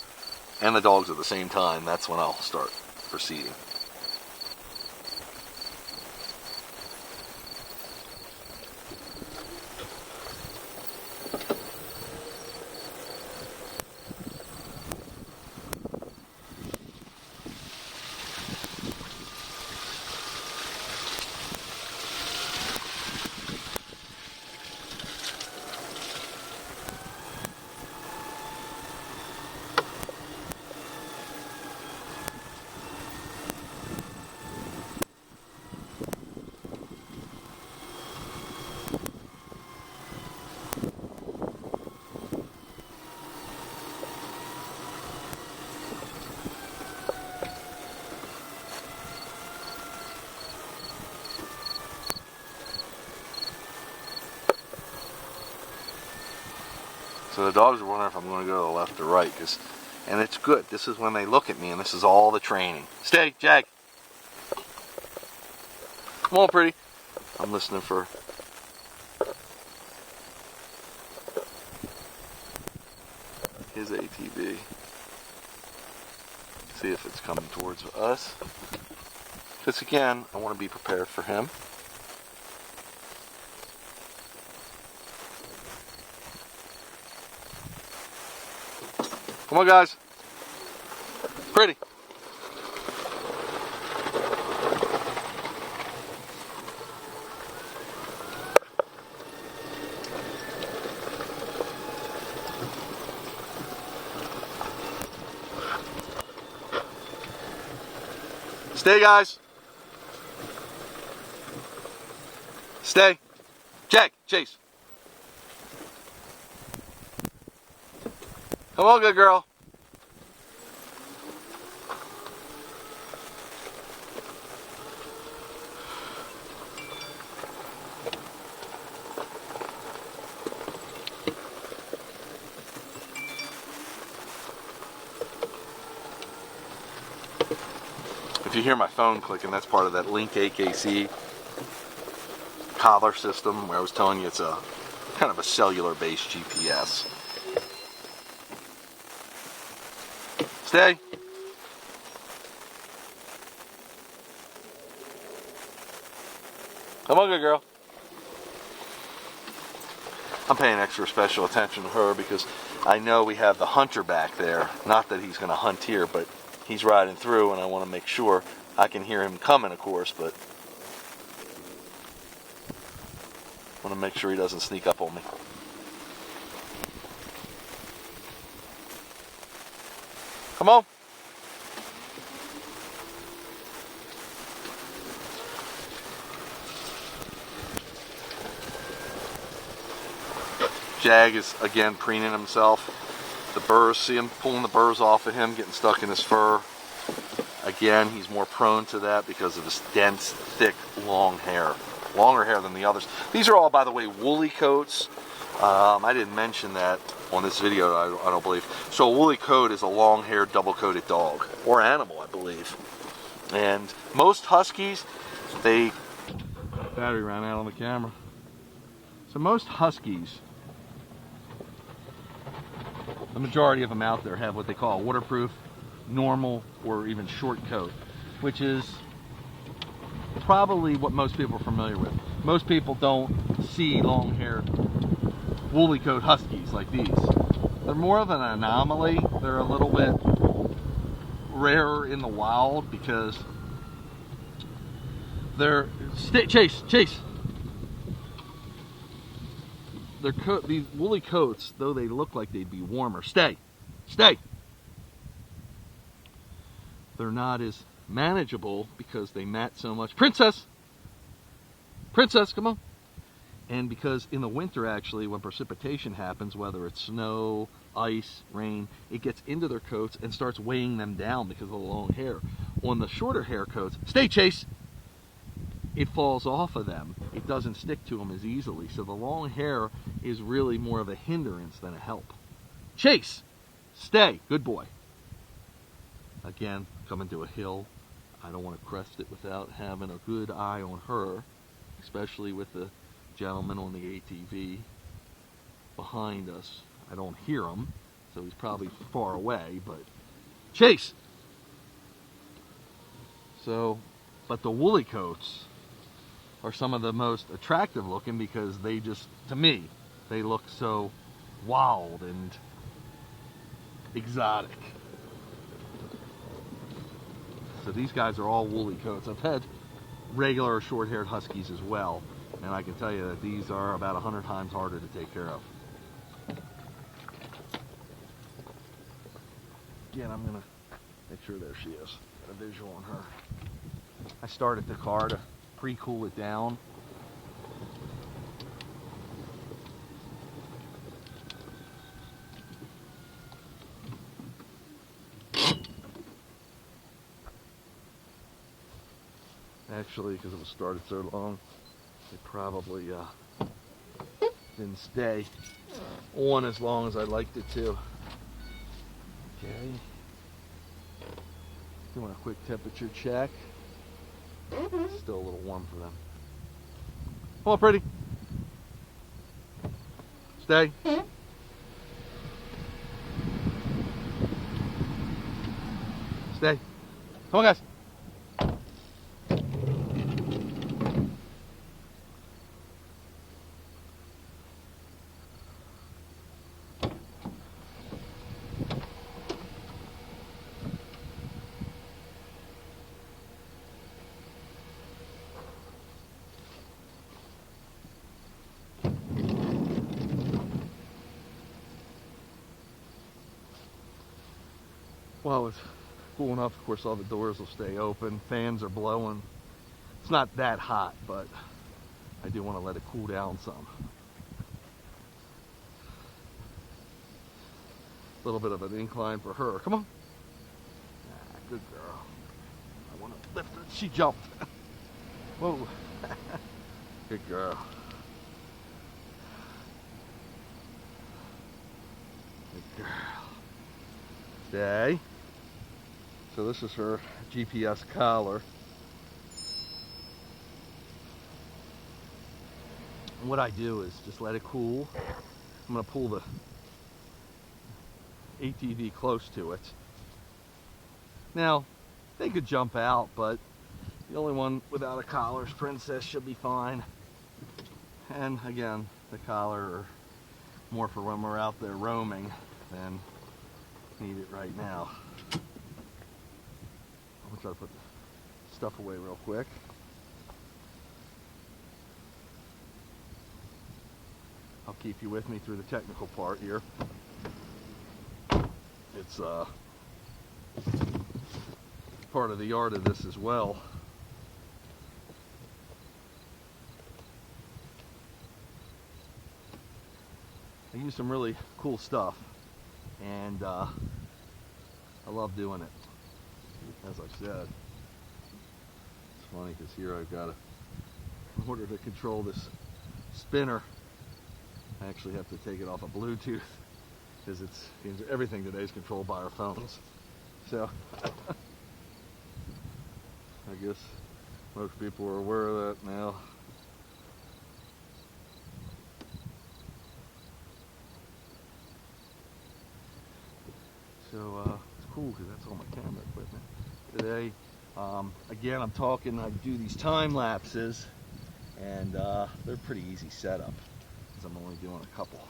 [SPEAKER 1] and the dogs at the same time, that's when I'll start proceeding. So the dogs are wondering if I'm going to go to the left or right, and it's good. This is when they look at me, and this is all the training. Stay, Jag. Come on, pretty. I'm listening for his ATV. See if it's coming towards us. Because again, I want to be prepared for him. Come on, guys. Pretty. Stay, guys. Stay. Jack, Chase. Come on, good girl. If you hear my phone clicking, that's part of that Link AKC collar system where I was telling you it's a kind of a cellular-based GPS. Stay. Come on, good girl. I'm paying extra special attention to her because I know we have the hunter back there. Not that he's going to hunt here, but he's riding through, and I want to make sure I can hear him coming, of course, but I want to make sure he doesn't sneak up on me. Come on. Jag is again preening himself. The burrs, see him pulling the burrs off of him, getting stuck in his fur. Again, he's more prone to that because of his dense, thick, long hair. Longer hair than the others. These are all, by the way, woolly coats. I didn't mention that on this video, I don't believe. So a woolly coat is a long-haired, double-coated dog, or animal, I believe. And most Huskies, battery ran out on the camera. So most Huskies, the majority of them out there have what they call a waterproof, normal, or even short coat, which is probably what most people are familiar with. Most people don't see long-haired woolly coat Huskies like these. They're more of an anomaly. They're a little bit rarer in the wild because they're Chase. These woolly coats, though they look like they'd be warmer. Stay. They're not as manageable because they mat so much. Princess, come on. And because in the winter, actually, when precipitation happens, whether it's snow, ice, rain, it gets into their coats and starts weighing them down because of the long hair. On the shorter hair coats, stay, Chase, it falls off of them. It doesn't stick to them as easily. So the long hair is really more of a hindrance than a help. Chase, stay, good boy. Again, coming to a hill. I don't want to crest it without having a good eye on her, especially with the gentleman on the ATV behind us. I don't hear him, so he's probably far away, but Chase! So, but the woolly coats are some of the most attractive looking because they just, to me, they look so wild and exotic. So these guys are all woolly coats. I've had regular short-haired Huskies as well, and I can tell you that these are about 100 times harder to take care of. Again, I'm gonna make sure there she is. Got a visual on her. I started the car to pre-cool it down. Actually, because it was started so long, it probably didn't stay on as long as I liked it to. Okay. Doing a quick temperature check. Still a little warm for them. Come on, pretty. Stay. Stay. Come on, guys. Well, it's cool enough, of course, all the doors will stay open. Fans are blowing. It's not that hot, but I do want to let it cool down some. A little bit of an incline for her. Come on. Ah, good girl. I want to lift her. She jumped. Whoa. Good girl. Good girl. Stay. So this is her GPS collar. And what I do is just let it cool. I'm going to pull the ATV close to it. Now, they could jump out, but the only one without a collar is Princess. Should be fine. And again, the collar are more for when we're out there roaming than need it right now. I'm gonna try to put the stuff away real quick. I'll keep you with me through the technical part here. It's part of the art of this as well. I use some really cool stuff, and I love doing it. As I said, it's funny because here I've got in order to control this spinner, I actually have to take it off of Bluetooth, because everything today is controlled by our phones. So I guess most people are aware of that now. So it's cool because that's all my camera equipment today. Again, I'm talking, I do these time lapses, and they're pretty easy setup because I'm only doing a couple.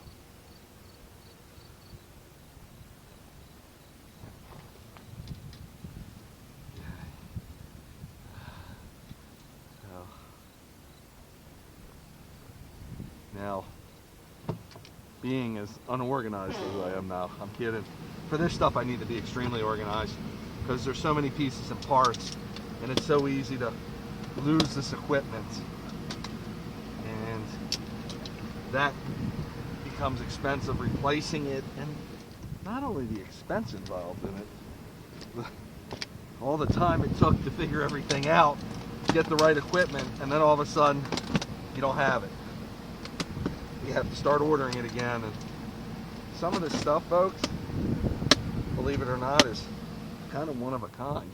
[SPEAKER 1] Now, being as unorganized as I am now, I'm kidding. For this stuff I need to be extremely organized because there's so many pieces and parts, and it's so easy to lose this equipment, and that becomes expensive replacing it, and not only the expense involved in it, all the time it took to figure everything out, get the right equipment, and then all of a sudden you don't have it. You have to start ordering it again, and some of this stuff, folks, believe it or not, is kind of one of a kind.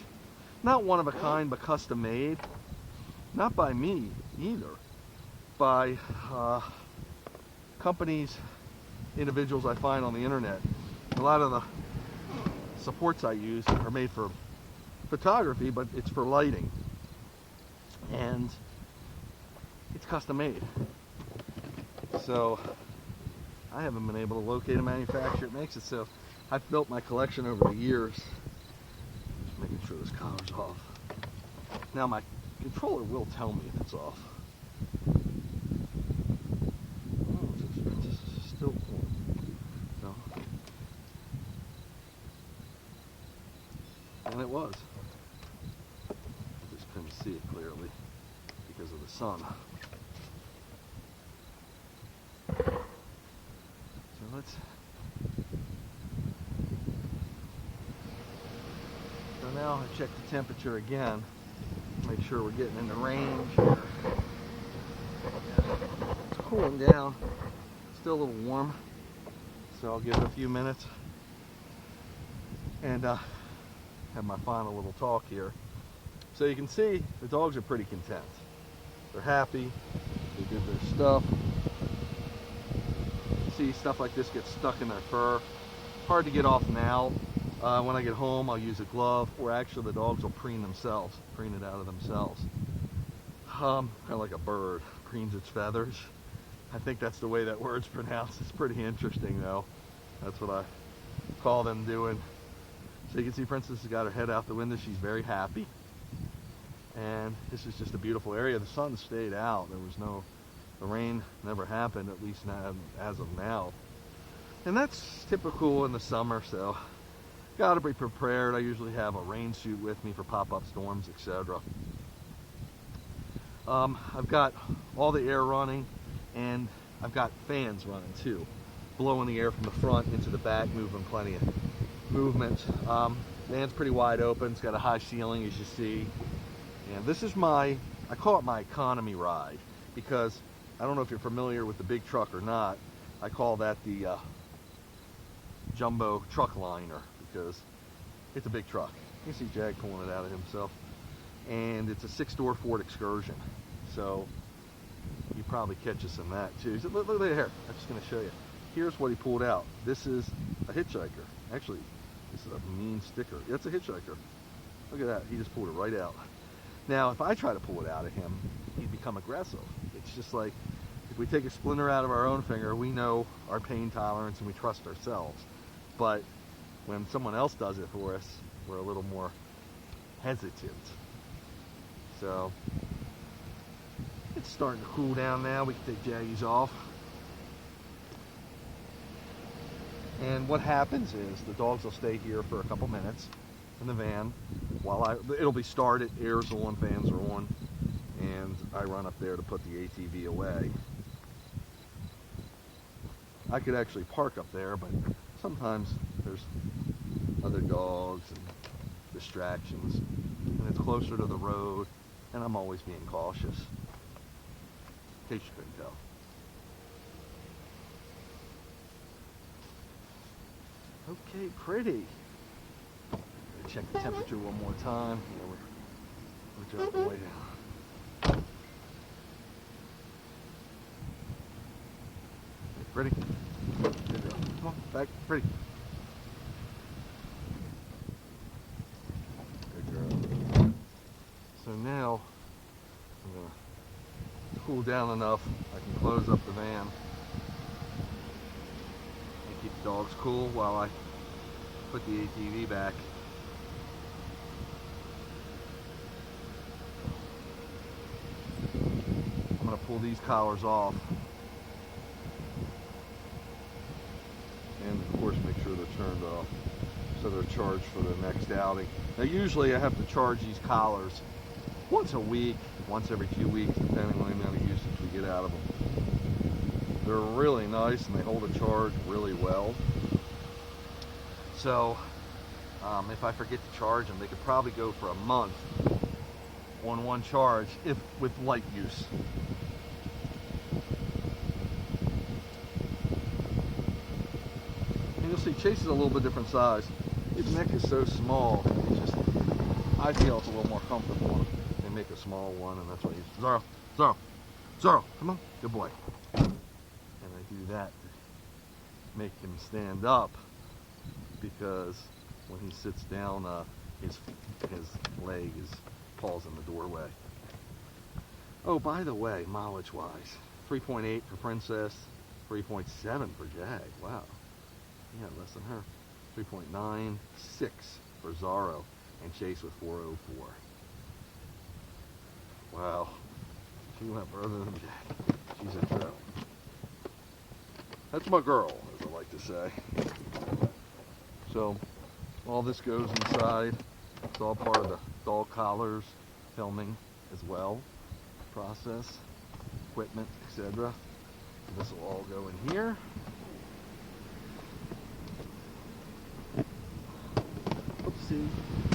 [SPEAKER 1] Not one of a kind, but custom made. Not by me either, by companies, individuals I find on the internet. A lot of the supports I use are made for photography, but it's for lighting, and it's custom made. So I haven't been able to locate a manufacturer that makes it, so I've built my collection over the years. Just making sure this collar's off. Now my controller will tell me if it's off. Oh, this is still warm. So, and it was. I just couldn't see it clearly because of the sun. So now I check the temperature again, make sure we're getting in the range here. It's cooling down, still a little warm, so I'll give it a few minutes and have my final little talk here. So you can see the dogs are pretty content. They're happy, they did their stuff. See, stuff like this gets stuck in their fur. Hard to get off now. When I get home, I'll use a glove, or actually the dogs will preen themselves, preen it out of themselves. Kind of like a bird preens its feathers. I think that's the way that word's pronounced. It's pretty interesting though. That's what I call them doing. So you can see Princess has got her head out the window. She's very happy. And this is just a beautiful area. The sun stayed out. The rain never happened, at least not as of now. And that's typical in the summer, so gotta be prepared. I usually have a rain suit with me for pop-up storms, etc. I've got all the air running, and I've got fans running too, blowing the air from the front into the back, moving plenty of movement. Van's pretty wide open. It's got a high ceiling, as you see. And this is I call it my economy ride, because I don't know if you're familiar with the big truck or not. I call that the jumbo truck liner, because it's a big truck. You can see Jag pulling it out of himself. And it's a 6-door Ford Excursion. So you probably catch us in that too. So look at here. I'm just going to show you. Here's what he pulled out. This is a hitchhiker. Actually, this is a mean sticker. It's a hitchhiker. Look at that. He just pulled it right out. Now, if I try to pull it out of him, he'd become aggressive. It's just like, if we take a splinter out of our own finger, we know our pain tolerance and we trust ourselves. But when someone else does it for us, we're a little more hesitant. So, it's starting to cool down now. We can take Jaggies off. And what happens is the dogs will stay here for a couple minutes in the van while it'll be started, air's on, fans are on, and I run up there to put the ATV away. I could actually park up there, but sometimes there's other dogs and distractions, and it's closer to the road, and I'm always being cautious, in case you couldn't tell. Okay, pretty. Check the temperature one more time. We're dropping way down. Ready? Good girl. Come on, back. Ready. Good girl. So now I'm going to cool down enough I can close up the van and keep the dogs cool while I put the ATV back. I'm going to pull these collars off. And of course make sure they're turned off so they're charged for the next outing. Now usually I have to charge these collars once a week, once every 2 weeks, depending on the amount of usage we get out of them. They're really nice and they hold a charge really well. So if I forget to charge them, they could probably go for a month on one charge if with light use. You'll see Chase is a little bit different size. His neck is so small, I feel it's a little more comfortable. They make a small one, and that's why he's Zorro, come on, good boy. And I do that to make him stand up, because when he sits down, his leg falls in the doorway. Oh, by the way, mileage-wise, 3.8 for Princess, 3.7 for Jag. Wow. Yeah, less than her. 3.96 for Zorro, and Chase with 404. Wow. She went further than Jack. She's a pro. That's my girl, as I like to say. So, all this goes inside. It's all part of the dog collars, filming as well, process, equipment, etc. This will all go in here. Oopsie.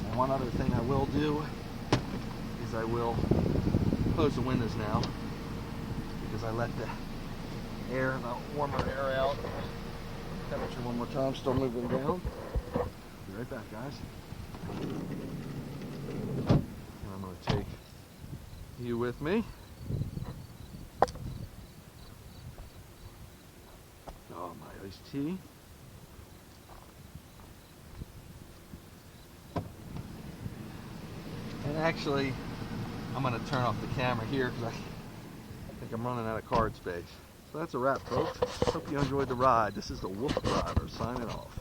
[SPEAKER 1] And one other thing I will do is I will close the windows now, because I let the air, the warmer air out. Temperature one more time, still moving down. Be right back, guys. And I'm going to take you with me. Oh, my iced tea. And actually, I'm going to turn off the camera here because I think I'm running out of card space. So that's a wrap, folks. Hope you enjoyed the ride. This is the WooFDriver signing off.